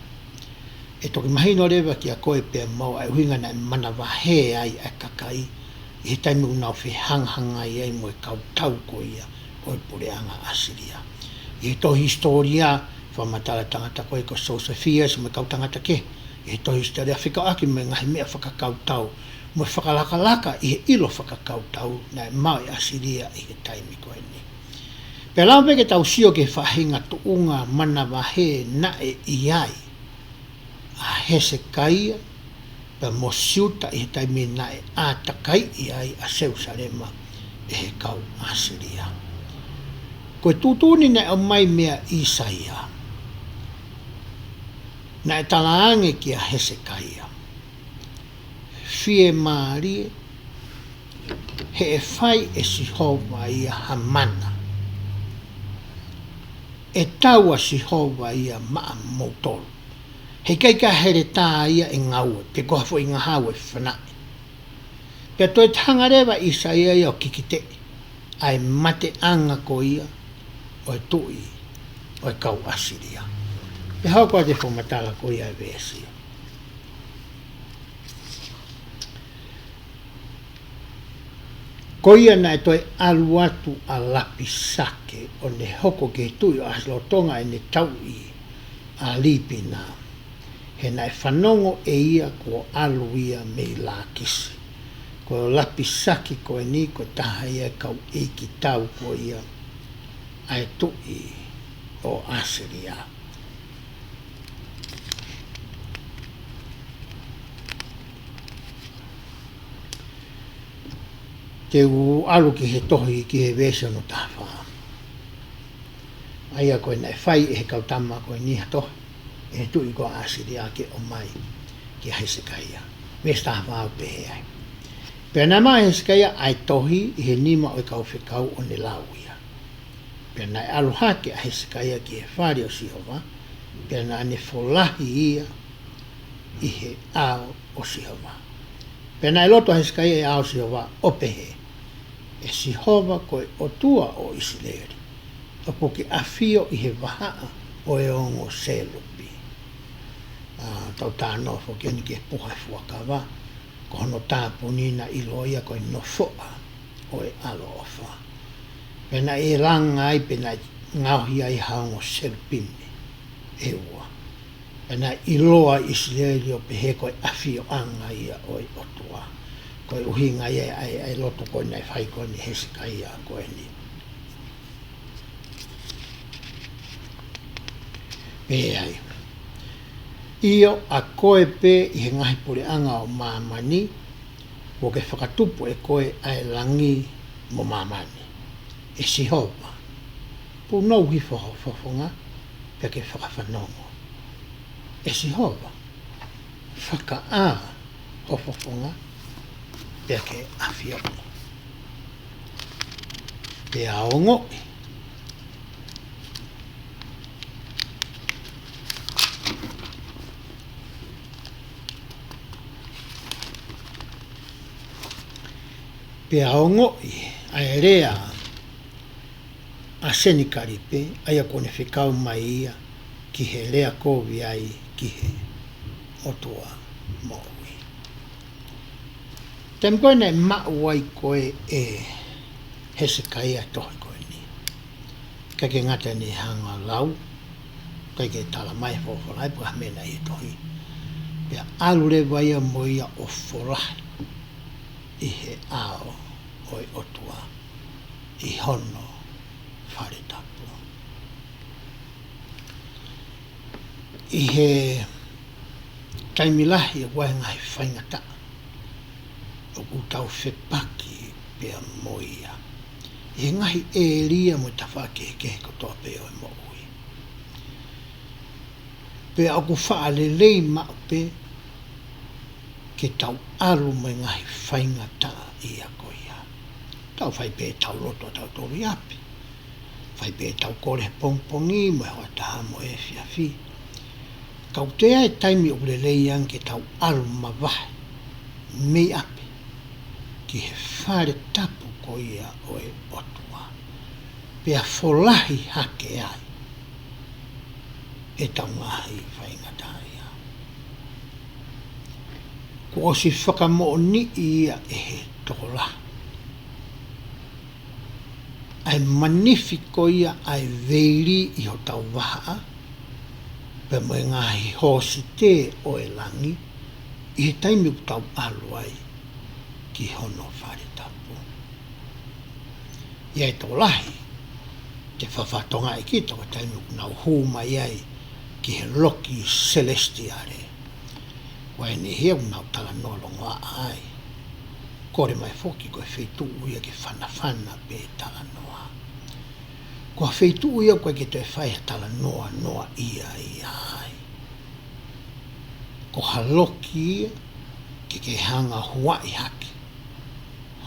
E toki mahino rewa ki a koe pea mau ai uhinga na mana wahe ai a kakai i he taimu nau whihanghanga i ai moe kau tau koe ia oi pure anga Asiria. I he to historia whamatala tangata koe ko Sosefia me kau tangata ke. I he to historia whika aki me ngahi mea whakakau tau mo whakalakalaka i he ilo whakakau tau na e mau i Asiria i he taimi koe ni. Pea lau peke tau sio ke whahinga tuunga mana wahe na e iai a Hesekaia pea mo siuta i he taimi na e a takai iai a Seusalema e he kau Asiria. Koe tūtūni na o mai mea Isaia na e talaange ki a Hesekaia. Fie maarie, he e whai e Sihova ia hamana. E taua Sihova ia maa mautolu. He keika here tā ia e ngaue, pe koha fo i ngā hawe whanai. Pea toi tangarewa Isaia ia o kikite, ai mate anga ko ia, oi tui, oi kau Asiria. E hau koa te whamatala ko ia e vēsia. Ko ia nai toi alu atu a lapi sake o ne hoko ke tui o aslo tonga e ne tau i a lipina. He nai whanongo e ia ko alu ia me la kisi. Ko lapi sake ko e ni ko taha ia kau e ki tau ko ia ai tui o Asiria. Te u alu ki he tohi ki he vēsio no tāwha. Aia koe nei whai e he kautama koe niha tohi. E he tui ko Asiria ke o mai ki Hesekaia. Vēs tāwha au pehe ai. Pea nā mai Hesekaia ai tohi i he nima o kau whikau o ne lauia. Pea nai alu hake a Hesekaia ki he whare o Sihova. Pea nā ne wholahi ia i he ao o Sihova. Pea nai loto Hesekaia e ao Sihova o pehe. E Sihova koe o tua o Isileri. O poke awhio i he wahaa o e ongo selupi. Tau tā nofo keni ke puha fuakawa. Ko hono tā punina i loia koe no foa o e alo ofa. Pena e ranga ai pena ngauhi ai haongo selupimi e ua. Pena i loa Isileri o pehe koe awhio anga ia o e otua. Koe uhinga ia ai loto koe nei whai koe ni Hesekaia koe ni. Pea ai. Io a koe pe i he ngahi pure anga o mamani, wo ke whakatupu e koe ai langi mo mamani. E Sihova. Pū nou hi whafonga, pe ke whakawhanongo. E Sihova. Whaka a ho whafonga, pea ke awhioni. Pea o ngoi. Pea o ngoi, ai rea a senikaripe, aia kone whikau mai ia, ki he rea kovi ai, ki he otua moui. Tem koe nei mauai koe e Hesekaia tohi koe ni. Ka ke ngata ni hanga lau, kai ke tala mai fofolai pa mena I tohi pea alu le vaia moia o folahi I he ao oi otua I hono wharetapu I he taimilahi e wai ngai whaingata o kutau whepaki pea moia I he ngahi e lia mo tawhake ke he kotoa peo e mo ui pea o ku whaalelei maupe ke tau aru mai ngahi whaingata I a koia tau whai pe tau loto tau tori api whai pe tau kore pongpongi mo e hoa taha mo e fiafi kau te ai taimi o lelei an ke tau aru mawahi mei api ki he whare tapu koia o e otua pea folahi hake ai e tau ngahi whaingata ia ko o si whakamo ni ia e he tola ai magnifico ia ai veiri I ho tau waha pe mo ngahi hosi te o e langi I he taimi u tau alu ai ki hono whare tapu ia e tolahi te whawhatonga I ki toko taimi u nau huma iai ki he loki celestiare wai ni hea u nau tala nolonga ai kore mai foki koe wheitu uia ki whanawhana pe tala noa ko wheitu uia koe ki te whai tala noa ia ai ko haloki ia ki ke hanga huai haki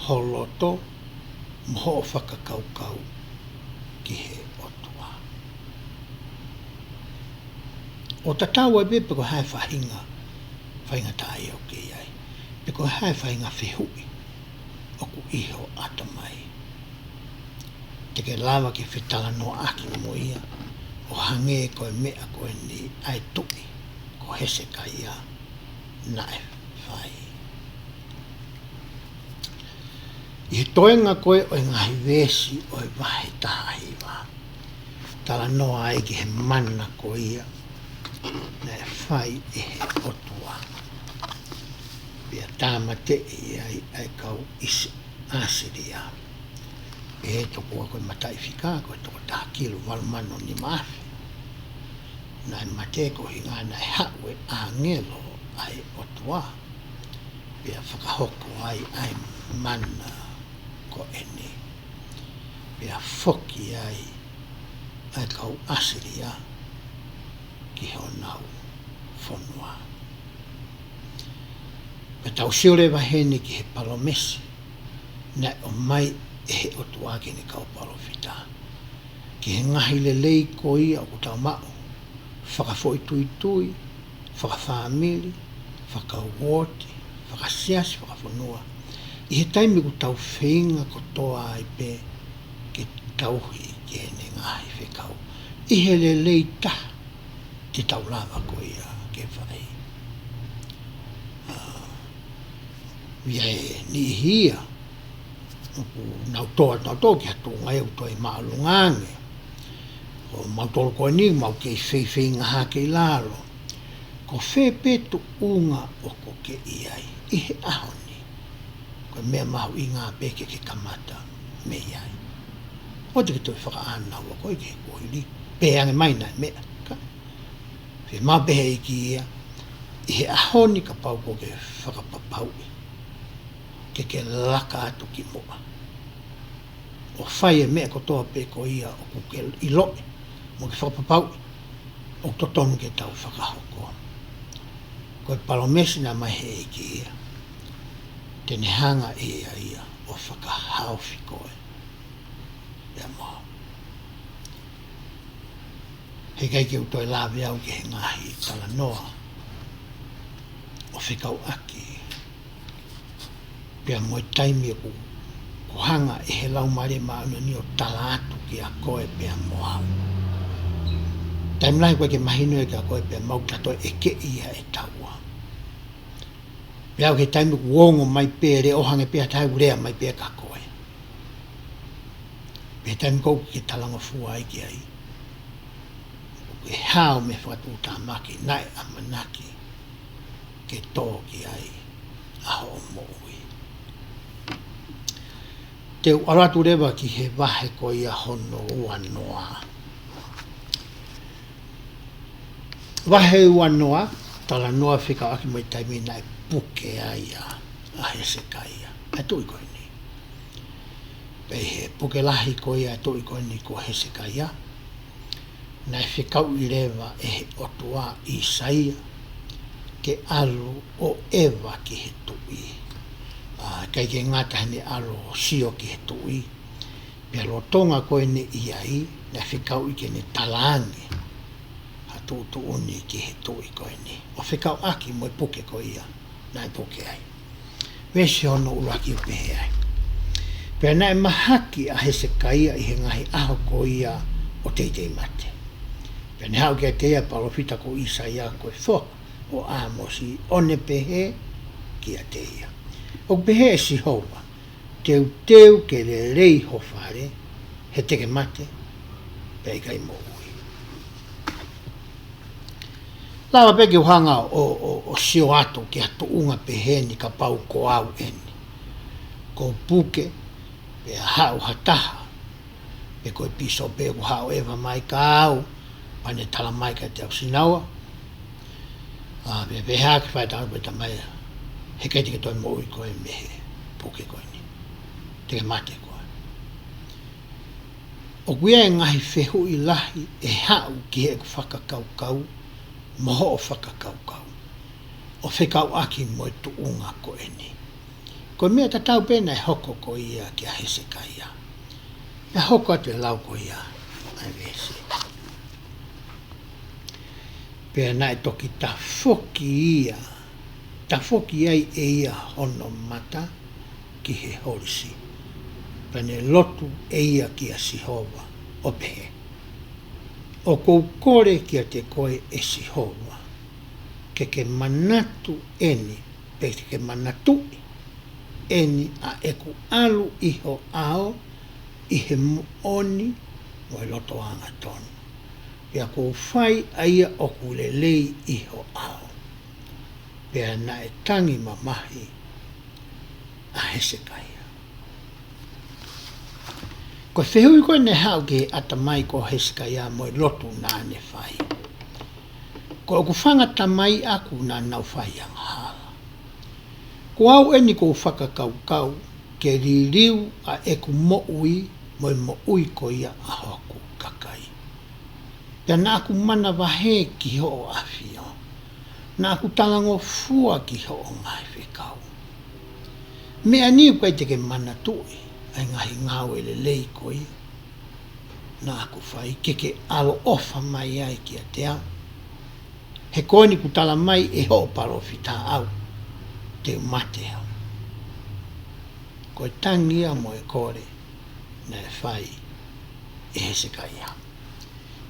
holoto moho whakakaukau ki he otua o tatawa be pe ko hai whainga tai o ke iai pe ko hai whainga whihui o ku iho atamai te ke lava ki whitala no aki mo ia o hange koe mea koe ni ai tuki ko hese ka ia nae whai I toenga koe o ngahi vesi o e wahe tahiwa tala noa ai ki he mana ko ia nae whai e he otua pia tāma te ai kau isi asiria e toko a koe matai whika koe toko tākilu walmano ni maafi nai mate ko hinga nai hawe a ngelo ai otua pia whakahoko ai mana ko ene pia foki ai kau asiria ki honau whonua pe tau siore wahene ki he palomesi nai o mai e he otua ki ni kau palofita ki he ngahi lelei ko ia o kutau mao whakafoi whakawhamili whakawoti whakasiasi whakawhanua I he taimi ku tau whenga ko toa ai pe ke tauhi ki he ne ngahi whekau I he lelei ta te tau lava ko ia ke whai ia e ni hia nau toa ki hatu ngai au toi maalungange o mautolo koe ni mau ke whewhi ngaha ke lalo ko whepetu unga o ko ke iai I he ahoni ko mea mahu I ngā peke ke kamata me iai o te ki toi whakaanau a koe ke koe li peange mai nai mea ka whe mabehe I ki ia I he ahoni ka pau ko ke whakapapau ke laka atu ki moa o whai e mea kotoa pe ko ia o kuke I loe mo ke whakapapau o totonu ke tau whakahoko koe palomesi na mai he ki ia tene hanga ia o whakahauwhi koe ia moa he kai ki utoi lawe au ki he ngahi tala noa o whikau aki pia moe taimi e ku hanga e he lau mare mauna ni o tala atu ki a koe pia moa taimi lahi koe ke mahino e ka koe pia mautato e ke ia e taua pia au ke taimi ku wongo mai pia re ohange pia tai urea mai pia ka koe pia taimi kou ki talanga fua ai ki ai e hao me whatuta maki nai amanaki ke tōki ai aho moui. Te aratu rewa ki he wahe ko ia hono ua noa. Wahe ua noa, tala noa whika aki mai taimi nai puke ai a he se kaia. A tui koe ni. Pei he puke lahi ko ia tui koe ni ko he se kaia. Nai whikau i rewa e he otua i saia ke alu o ewa ki he tui. Kai ke ngata hane alo sio ki he tui. Pia lo tonga koe ne iai, nai whikau i ke ne talange. Tu uni ki he tui koe ni. O whikau aki mo puke ko ia, nai puke ai. Wesi hono uraki upehe ai. Pea nai mahaki a he se kaia i he ngahi aho ko ia o teitei mate. Pea ne hau kia teia palofita ko isa ia koe fo o amosi one pehe kia teia. O pehe e si hova, teu ke le rei hofare, he teke mate, pea i kai mo. Lawa peke uhanga o sio ato ki atu unga peheni ka pau ko au eni. Ko puke, pe hau hataha, pe koe piso pe ko hau eva mai ka au, pane tala mai ka te au sinaua. Pe hea ki whai tau peta mai, he kei tike toi moui koe mehe puke koe ni. Teke mate koe. O kuia e ngahi whehu i lahi e hau ki he ku whakakaukau, moho o whakakaukau. O whikau aki mo e tuunga ko e ni. Ko mea tatau pēnei hoko ko ia ki a hese ka ia. Mea hoko atu e lau ko ia. Ai vese. Pea nai toki ta whoki ia. Ta whoki ai e ia hono mata ki he horisi. Pene lotu e ia ki a sihova o pehe. O kou kore kia te koe e sihova, ke manatu eni, pe ke manatu eni a eku alu iho ao, i he muoni, mo e loto anga tonu. Pea kou whai aia o kulelei iho ao. Pea na e tangi mamahi a Hesekai. Ko whehui koe ne hau ke ata mai ko Hesekai mo i lotu nāne whai. Ko ku whangata mai aku nā nau whai ang hala. Ko au eni ko whakakaukau ke ririu a eku moui mo i moui ko ia a hoku kakai. Pea nā aku mana wahe ki ho o awhio. Nā aku talango fua ki ho o ngai whekau. Mea niu koe te ke mana tui. Ai ngahi ngau ele lei koi. Nā aku whai keke alo ofa mai ai ki a te au. He koini ku tala mai e ho paro whita au. Te umate au. Koe tangia mo e kore na e whai e Hesekai au.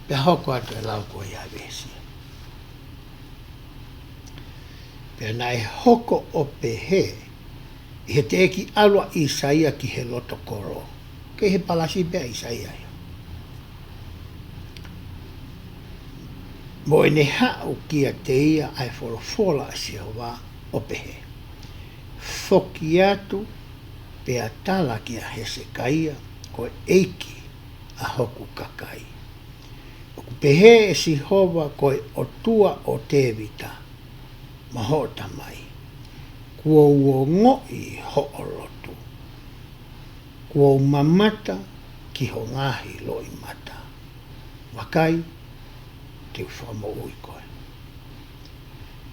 Pea hoko atu e lau koe ia vesi. Pea nai hoko o pehe he te eki alwa Isaia ki he loto koro. Ke he palasi pea Isaia. Mo e ne hau kia te ia ai wholofola a Sihowa o pehe. Whoki atu pea tala ki a Hesekai ko eiki a hoku kakai. O pehe e Sihowa ko e otua o te vita. Mahota mai. Kua ua ngoi ho o lotu. Kua mamata ki ho ngahi loi mata. Wakai te uwhamo ui koe.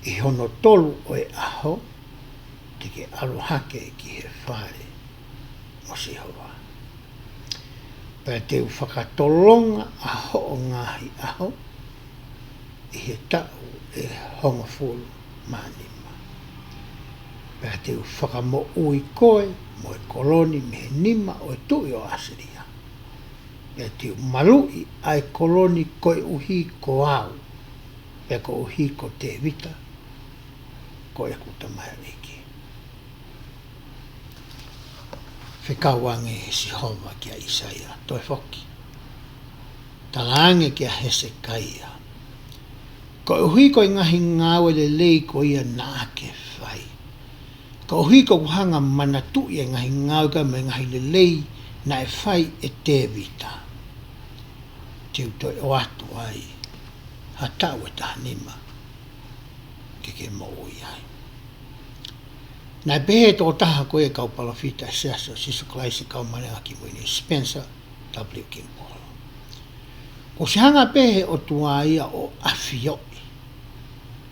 I hono tolu o e aho te ke alohake ki he whare o Sihowa. Pea te uwhakatolonga aho o ngahi aho i he tau e honga fulu mani. Pea te whakamo ui koe, mo e koloni me nima o e tui o Asiria. Pea te malui ai koloni koe uhi ko au. Pea ko uhi ko te vita, ko e kuta mai reiki. Whekauange he Sihowa ki a Isaia, toi whoki. Talaange ki a Hesekai Ko uhi ko ngahi ngāwe le lei ko ia nā ke whai. Ko uhi ko hanga mana tu ia ngahi ngāwe ka me ngahi le lei na e whai e te vita. Tiu toi o atu ai. Ha tau e taha nima. Ke mo iai. Nai pehe tō taha ko e kau palawhita e seaso sisu klaisi kau manea ki mwini Spencer W. Kimball. Ko se hanga pehe o tua ia o afioi.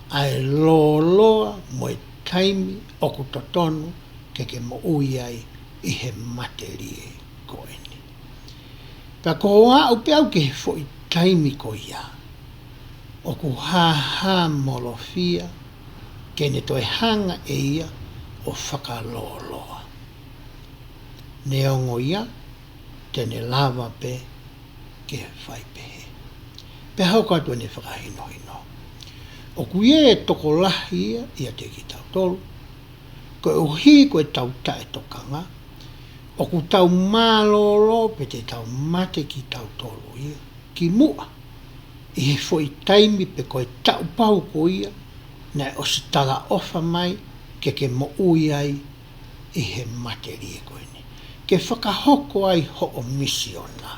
Ai loloa mo e taimi o kutotonu ke mo iai i he materie ko eni. Pea ko hoa upe au ke fo i taimi ko ia. O ku ha molofia ke ne toi hanga e ia o whakaloloa. Ne ongo ia, tene lava pe ke whai pehe. Pe hau katua ne whakahino hino. O ku ie e toko lahi ia te ki tau tolu. Ko e uhi ko e tau tae tokanga. O ku tau malolo pe te tau mate ki tau tolu ia. Ki mua. I he foi taimi pe ko e tau pau ko ia. Na o se tala ofa mai ke mo uiai i he materie ko ini. Ke whakahoko ai ho o misiona.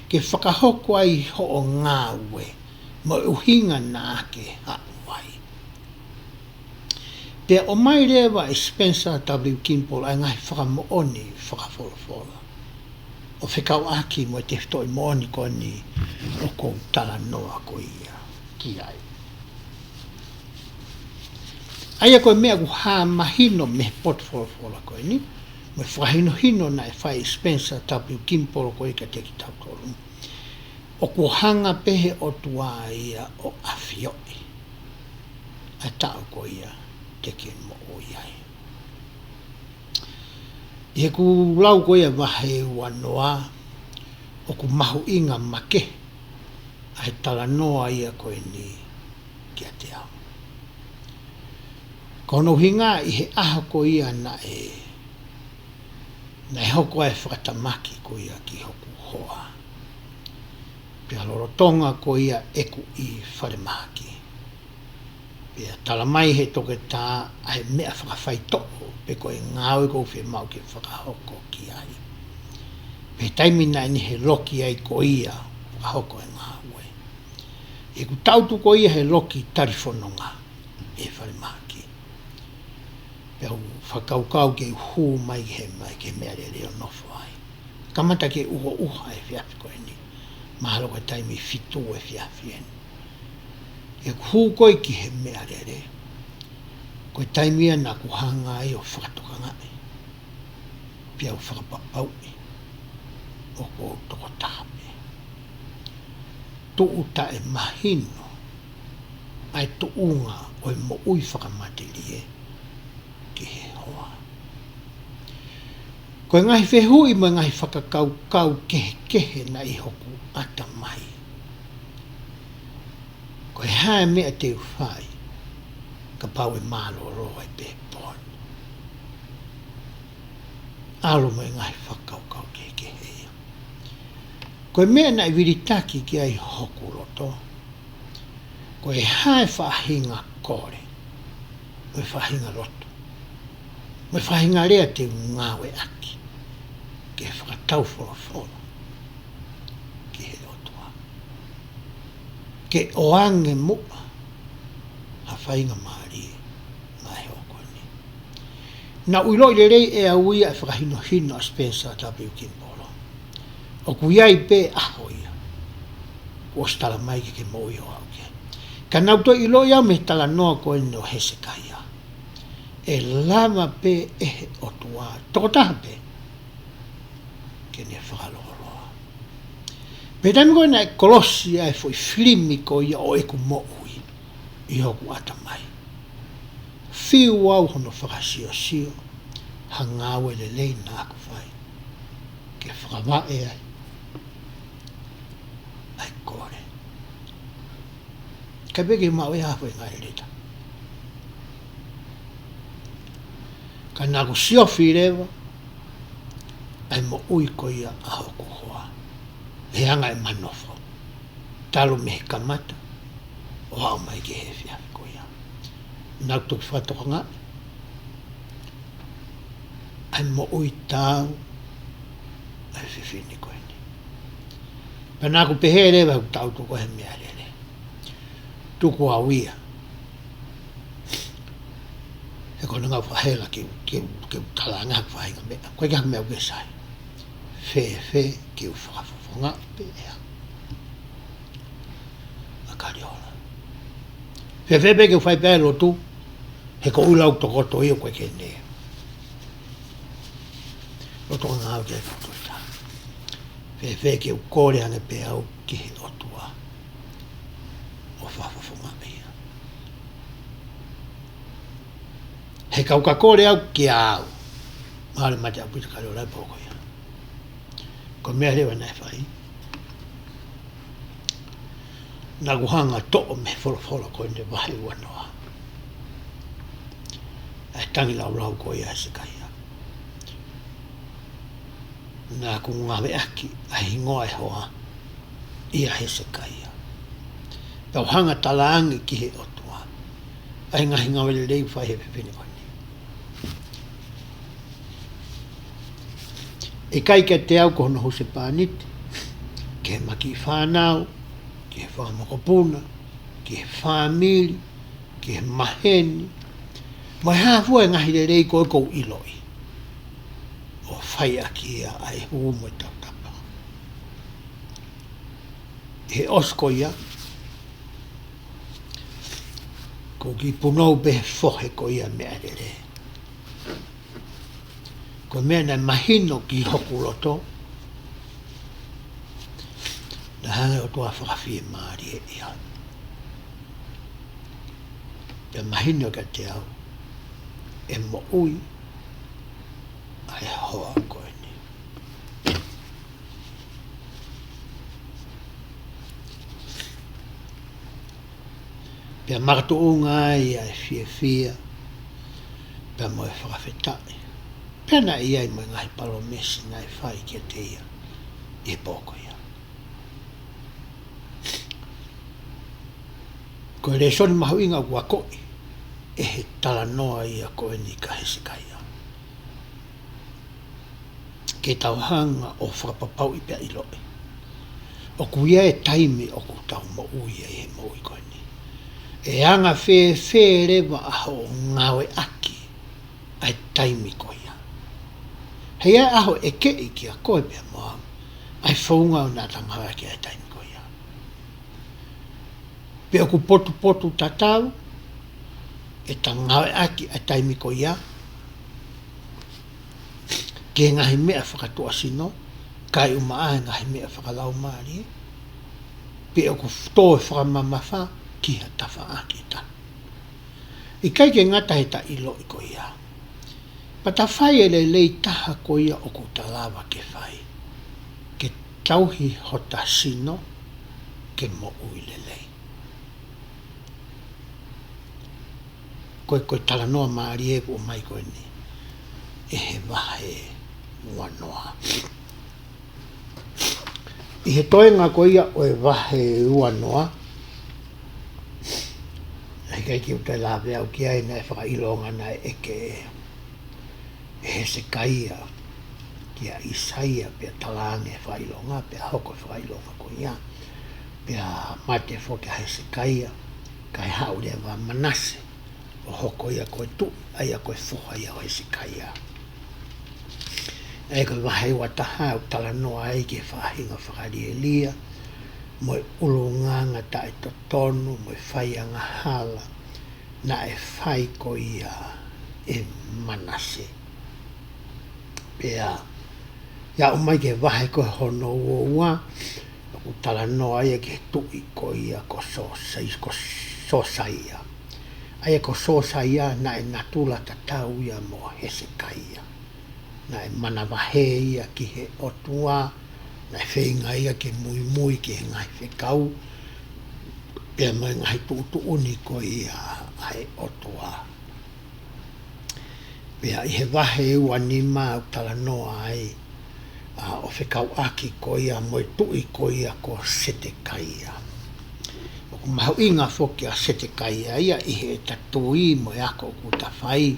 Ke whakahoko ai ho o ngāwe. Mo uhinga nā ke hauai. Pea o mai rewa i Spencer W. Kimball ai ngai whakamooni whakawholofola. O whikau aki mo te whitoi mooni ko ni o kou tala noa ko ia ki ai. Aia koe mea ku haa mahino me potwholofola koe ni. Me whakahino hino na e whai Spencer W. Kimball ko ika te ki tau tolu. O ku hanga pehe o tua ia o afioi. A tau ko ia te ki mo o iai. I ku lau ko ia wahe wanoa o ku mahu inga make. Ai tala noa ia koe ni kia te au. Kono hinga i he aha ko ia na e hoko e whakatamaki ko ia ki hoku hoa. Pea lorotonga ko ia eku i wharemaki. Pea talamai he toke tā ai mea whakawhai toko pe ko e ngāwe ko whi mau ke whakahoko ki ai. Pe taimina ni he loki ai ko ia whakahoko e ngāwe. E ku tautu ko ia he loki tarifononga e wharemaki. Pea whakaukau ke hū mai he mai ke mea reo nofo ai. Kamata ke uha e whiafi koe ni. Mahalo ka taimi fitu e whiafi eni. E hū koe ki he mea reo. Koe taimia na ku hanga ai o whakatoka ngai. Pea u whakapapau e. O ko toko tape. Tu uta e mahino. Ai tu unga o e mo ui whakamateri e. Ki he hoa. Koe ngahi whehui mo ngahi whakakau kehe na i hoku ata mai. Koe hae mea te uwhai, ka pau e malo roa i pēpon. Alo mo ngahi whakakau kehe. Koe mea na i viritaki ki ai hoku roto. Koe hae whahinga kore, koe whahinga roto. Me whahinga rea te ngāwe aki. Ke whakatau wholofono. Ki he rotua. Ke oange mua. Ha whahinga maari e. Mai hoko ni. Na uiloi le rei e auia e whakahino hino a Spencer W. Kimball. O kuiai pe ahoia. O stala mai ke moi o au ke. Ka nauto iloi au me tala noa koe no Hezekiah. E lama pe e o tua. Toko taha pe. Ke ne whakaloloa. Pe taimi koe na e kolosi ai foi flimi ko ia o eku mo ui. I hoku ata mai. Whiu au hono whakasio sio. Hangawe le lei na aku whai. Ke whakawae ai. Ai kore. Ka peke mau e hawhi ngai reta. Ka nāku siofi rewa, ai mo ui ko ia a hoku hoa. He anga e manofo. Talo me he kamata, o o hao mai ke he fia ko ia na tu fa to nga ai mo ui tau ai se fini ko ni pana ko pe hele va tau to ko he me ale tu ko awia e ko nga fa hela ke tala nga fa nga me ko ga me o sai fe ke o fa nga pe akariola fe be ke fai pelo tu he ko ula to ko to io ko ke ne o to nga o ke to ta fe ke o kore ane pe au ki o tua o fa nga pe he ka kore au ki au mare mate a puta kariola po ko ia ko me le na fai na guhanga to me folo ko ne vai wanoa ai tangi la ko ia se kai na ku ngave aki ai ngoe hoa ia he se kai tau hanga talangi ki he otua ai ngahi ngave le fai he pepini ko ni e kai ke te au ko no se paniti ke maki whanau ke whamakopuna, ke whamili, ke maheni. Mai hāfua e ngahi rei koe kou iloi. O whai aki ia ai huu mo tautapa. He osko ia. Ko ki punou be fohe ko ia mea rere. Ko mea na mahino ki hoku loto. Na hanga o tua whakawhi maari e ia. Pea mahino ka te au. E mo ui. Ai hoa koe ni. Pea marato unga ia e fia. Pea mo e whakawhetai. Pea na ia i mo ngahi palo mesi na e whai ke te ia. E poko ia. Ko le soni mahu inga kua koi, e he tala noa ia koe ni ka hese kaia. Ke tau hanga o whakapapau i pia iloi. O kuia e taimi o ku tau mo ui e he mo ui koe ni. E anga whe rewa aho o ngawe aki, ai taimi koe ia. Hei aho e ke i kia koe pia moa, ai whaunga o nā tangawa ki ai taimi. Pe o ku potu tatau, e tangawe aki a taimi ko ia, ke ngahi mea whakatua sino, kai umaa ngahi mea whakalau maari, pe o ku toe whakamamawha, ki ha tawha aki ta. I kai ke ngata he ta ilo i ko ia. Pata whai e lei taha ko ia o ku talawa ke whai, ke tauhi hota sino, ke mo ui lelei. Koe tala noa maari e o mai koe ni. E he wahe uanoa. I he toenga koe ia o e wahe uanoa. Hei kai ki utai lawe au ki aina e whakailonga na e ke e he se kaia ki a Isaia pia talange e whakailonga pia hoko e whakailonga koe ia. Pia mate whoke he se kaia kai haure wa manase. O hoko ia koe tu, ai a koe whoha ia o esi kaia. E koe wahai wataha o tala noa ai ke whahinga whakari e lia, mo e ulunganga ta e totonu, mo e whaianga hala, na e whai ko ia e manase. Pea, ia umai ke wahai koe hono ua, o tala noa ai ke tui ko ia ko sosaia. Ai ko sosaia na e natula tatau ia mo hese kaia. Na e manawahe ia ki he otua, na e whenga ia ke mui ki he ngai whekau, pia mai ngai tuutu uniko ia ai otua. Pia i he wahe ua ni maa tala noa ai, o whekau aki ko ia mo e tui ko ia ko sete kaia. Mau inga foki a sete kai ia I he tatui mo ako ku ta fai.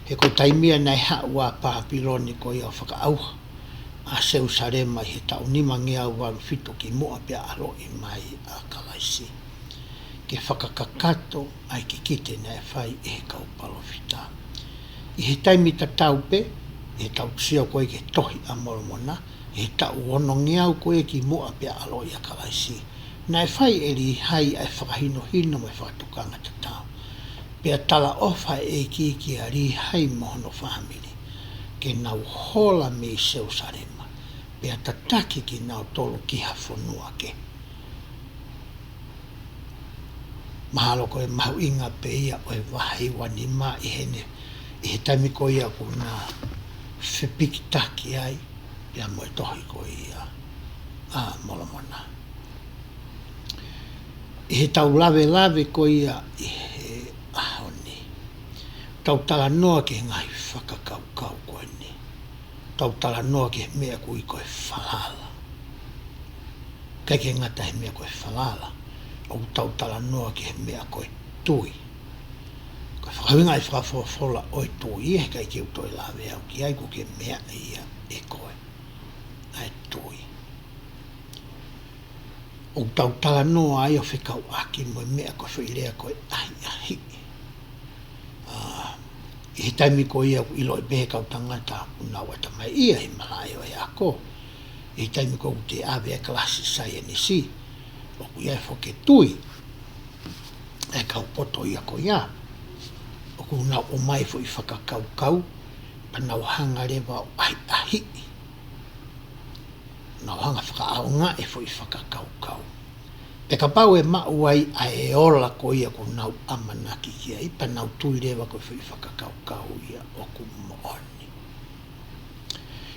He ko taimia nei haua Papiloni ko ia whakaauha. A Jerusalema he tau nima ngea waru fito ki moa pia alo I mai a Kalaisi. Ke whakakakato ai ki kite nei whai he kaupalo fita. I he taimi ta taupe, he tau sia koe ke tohi a moromona, he tau ono ngeau koe ki moa pia alo I a Kalaisi. Nei whai eri hai ai whakahino hino me whakatukanga ta tau. Pea tala ofa e ki a ri hai mohono family. Ke nau hola me Jerusalema. Pea tataki ki nau tolu ki hafonua ke. Mahalo koe mahu inga pe ia oe wahai wani ma I hene. I he taimi ko ia ku nā whipikitaki ai. Pea moe tohi ko ia. Molomona. I he tau lawe ko ia I he ahoni. Tau tala noa ke ngai whakakaukau koe ni. Tau tala noa ke mea kui koe whalala. Kai ke ngata he mea koe whalala. O tau tala noa ke mea koe tui. Koe whakawinga I whakafola oi tui he kai ke utoi lawe au ki ai ku ke mea ia e koe. Ai tui. O tau tala noa ai o whikau aki mo mea koe whilea koe ai ahi. I he taimi ko ia ku ilo I behe kau tangata ku nawata mai ia he malai o e ako. I he taimi ko te awe e klasi sai e nisi. O ku ia whoke tui. E kau poto ia ko ia. O ku nau o mai fo I whakakaukau. Pa nau hanga rewa o ai ahi. Nau hanga whakaaunga e fo I whakakaukau. Pe ka pau e mau ai a e ola ko ia ko nau amanaki ki ai. Pa nau tui rewa ko fo I whakakaukau ia o ku mooni.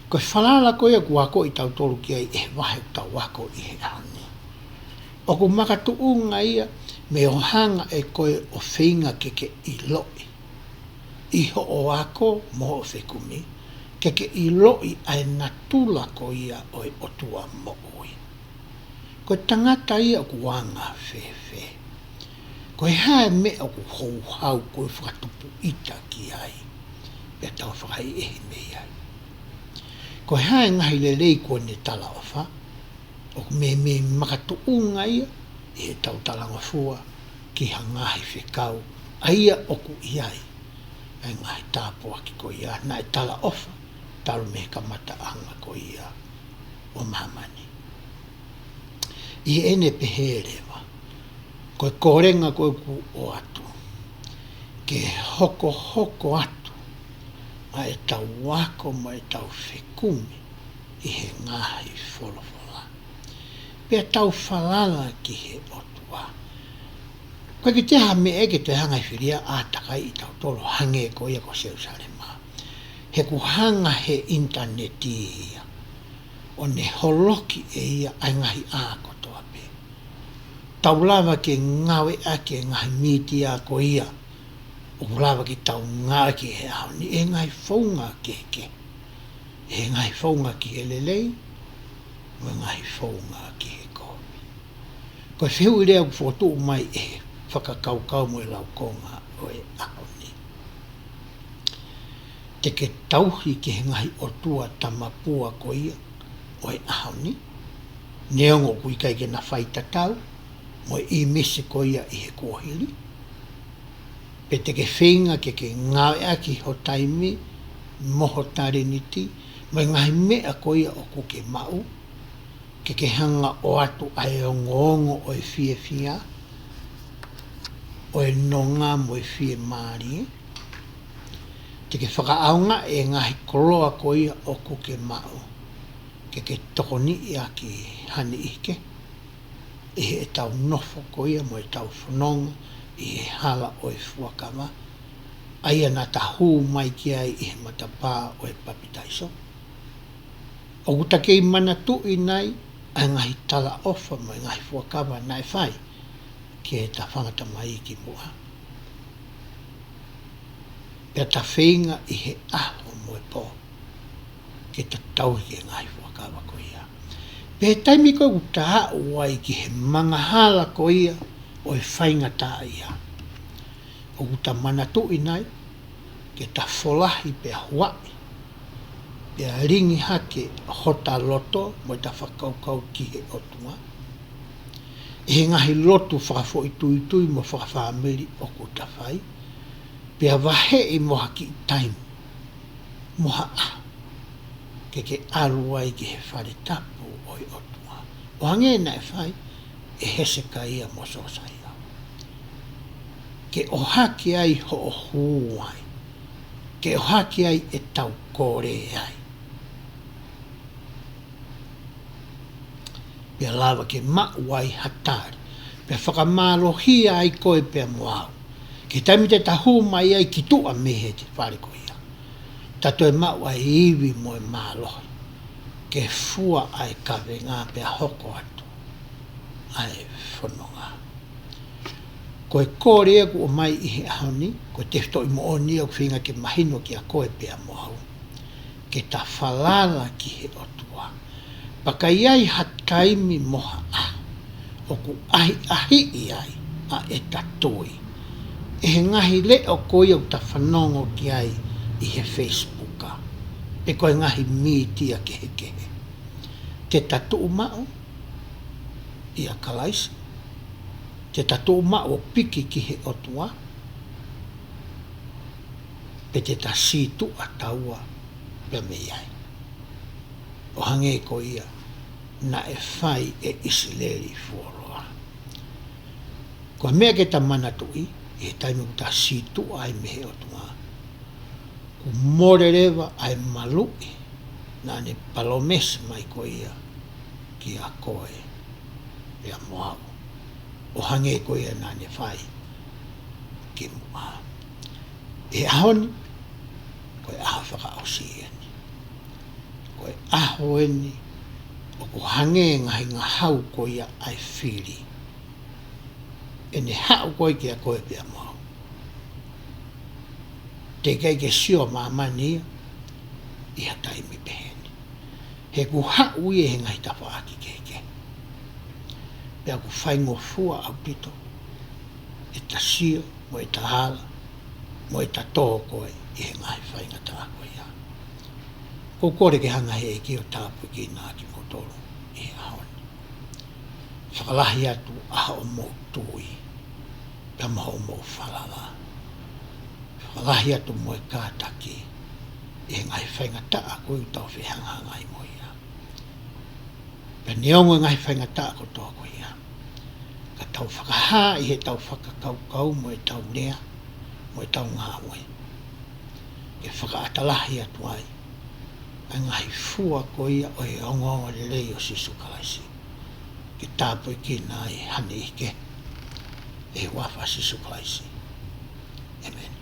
Ko whalala ko ia ku ako I tau tolu ki ai e wahe tau wako I he ani. O ku makatuunga ia me o hanga e koe o whinga keke I loi. Iho o ako mo o whekumi. Keke I loi ai natula ko ia o e otua mo oi. Ko tangata ia ku wanga whewhe. Ko hae me o ku houhau ko whakatupu ita ki ai. Pea tau whakai ehe me ai. Ko hae ngahi lelei ko ne tala ofa. O me makatuunga ia. E tau talanga fua. Ki hangahi whekau. Aia o ku iai. Ai ngahi tāpua ki ko ia. Na e tala ofa. Taru me kamata anga ko ia. O mahamani. I ene peherewa. Koe korenga koe ku o atu. Ke hoko atu. Ma e tau wako mo e tau whekumi. I he ngahi wholofola. Pea tau whalala ki he otua. Koe ki te ha me eke te hangai whiria a takai I tau tolo hange ko ia ko Jerusalema. He ku hanga he interneti ia. O ne holoki e ia ai ngahi a kotoa pe. Tau lava ke ngawe ake ngahi miti a ko ia. O lava ki tau ngā ki he au ni e ngai whaunga ke. E ngai whaunga ki he lelei. O ngai whaunga ki he komi. Ko whiu I rea ku whotu mai e whakakaukau mo e lau konga o e au ni. Te ke tauhi ki he ngahi o tua tamapua ko ia. O e au ni. Neongo kui kai ke na whaita tau. Mo I mese ko ia I he kohiri. Pe te ke whenga ke ngawe aki ho taimi. Moho tareniti. Mo e ngahi mea ko ia o kuke mau. Ke hanga o atu ai o ngongo o e fie fia. O e nonga mo e fie maari. Te ke whakaaunga e ngahi koloa ko ia o kuke mau. Ke tokoni ia ki hani ike. E tau nofo ko ia mo e tau whanonga. I hala o e fuakama. Aia na tahu mai ki ai I he matapā o e papitaiso. O kuta kei mana tui nai. Ai ngahi tala ofa mo e ngahi fuakama nai whai. Ki e ta whangata mai ki mua. Pea ta whenga I he aho mo e po. Ke ta tau ki e ngahi fuakama ko ia. Pe taimi ko ku taha wai ki he mangahala ko ia. o e whaingata ia. O uta mana tui nai, ke ta wholahi pe huai, pe ringi hake hota loto, mo ta whakaukau ki he otua. E ngahi lotu whakafo i tui mo whakawhamiri o kuta whai, pe a wahe i moha ki taimu, moha a, ke aluai ki he whare tapu o i otua. O hange na e whai, e hese ka ia mo sosa ia. Ke o haki ai ho o huai, ke o haki ai e tau kore ai. Pea lava ke mauai hatari, pea whakamallohia ai koe pea moau. Ke taimi te tahu mai ai ki tua mehe te whare ko ia. Tato e mauai iwi mo e malohi, ke fua ai kawe ngā pea hoko atu, ai whanonga. Koe kore aku o mai i he ahoni, koe te whito i mo oni au whinga ke mahino ki a koe pea moau. Ke ta whalala ki he otua. Paka iai hataimi moha a, o ku ahi i ai a e tatoi. E he ngahi le o koe au ta whanongo ki ai i he Facebooka. Pe koe ngahi mitia ke he kehe. Te tatu umao i a kalaisi. Te tatu umao piki ki he otua. Pe te ta situ a taua pe me iai. O hange ko ia na e whai e isileri fuoroa. Ko mea ke ta manatui, e taimi ta situ ai me he otua. Ku morerewa ai malui, na ne palomes mai ko ia ki a koe e a moau. O hange ko ia na ne whai ki mua. E ahoni, ko e aho whakaosi eni. Ko e aho eni, o ko hange ngahi ngā hau ko ia ai whiri. E ne hau koe ki a koe pia mau. Te kei ke sio mamani i ha taimi peheni. He ku hau i e ngai tapa aki keke. Pea ku whaingo fua au pito. E ta sio, mo e ta hala, mo e ta tō koe i he ngai whainga tā koe ia. Ko kore ke hanga he ki o tāpu ki nā ki motoro i he ahoni. Whakalahi atu aha o mou tui. Pea maho o mou whalala. Whakalahi atu mo e kātaki i he ngai whainga tā koe u tau whihanga ngai mo ia. Pea neongo ngai whainga tā ko tō koe ia. Ka tau whakaha i he tau whakakaukau mo e tau lea, mo e tau ngāwe. Ke whakaatalahi atu ai. Ai ngai fua ko ia o e ongongo le lei o sisu kalaisi. Ke tāpu i ki nā i hani ike. E wafa sisu kalaisi. Amen.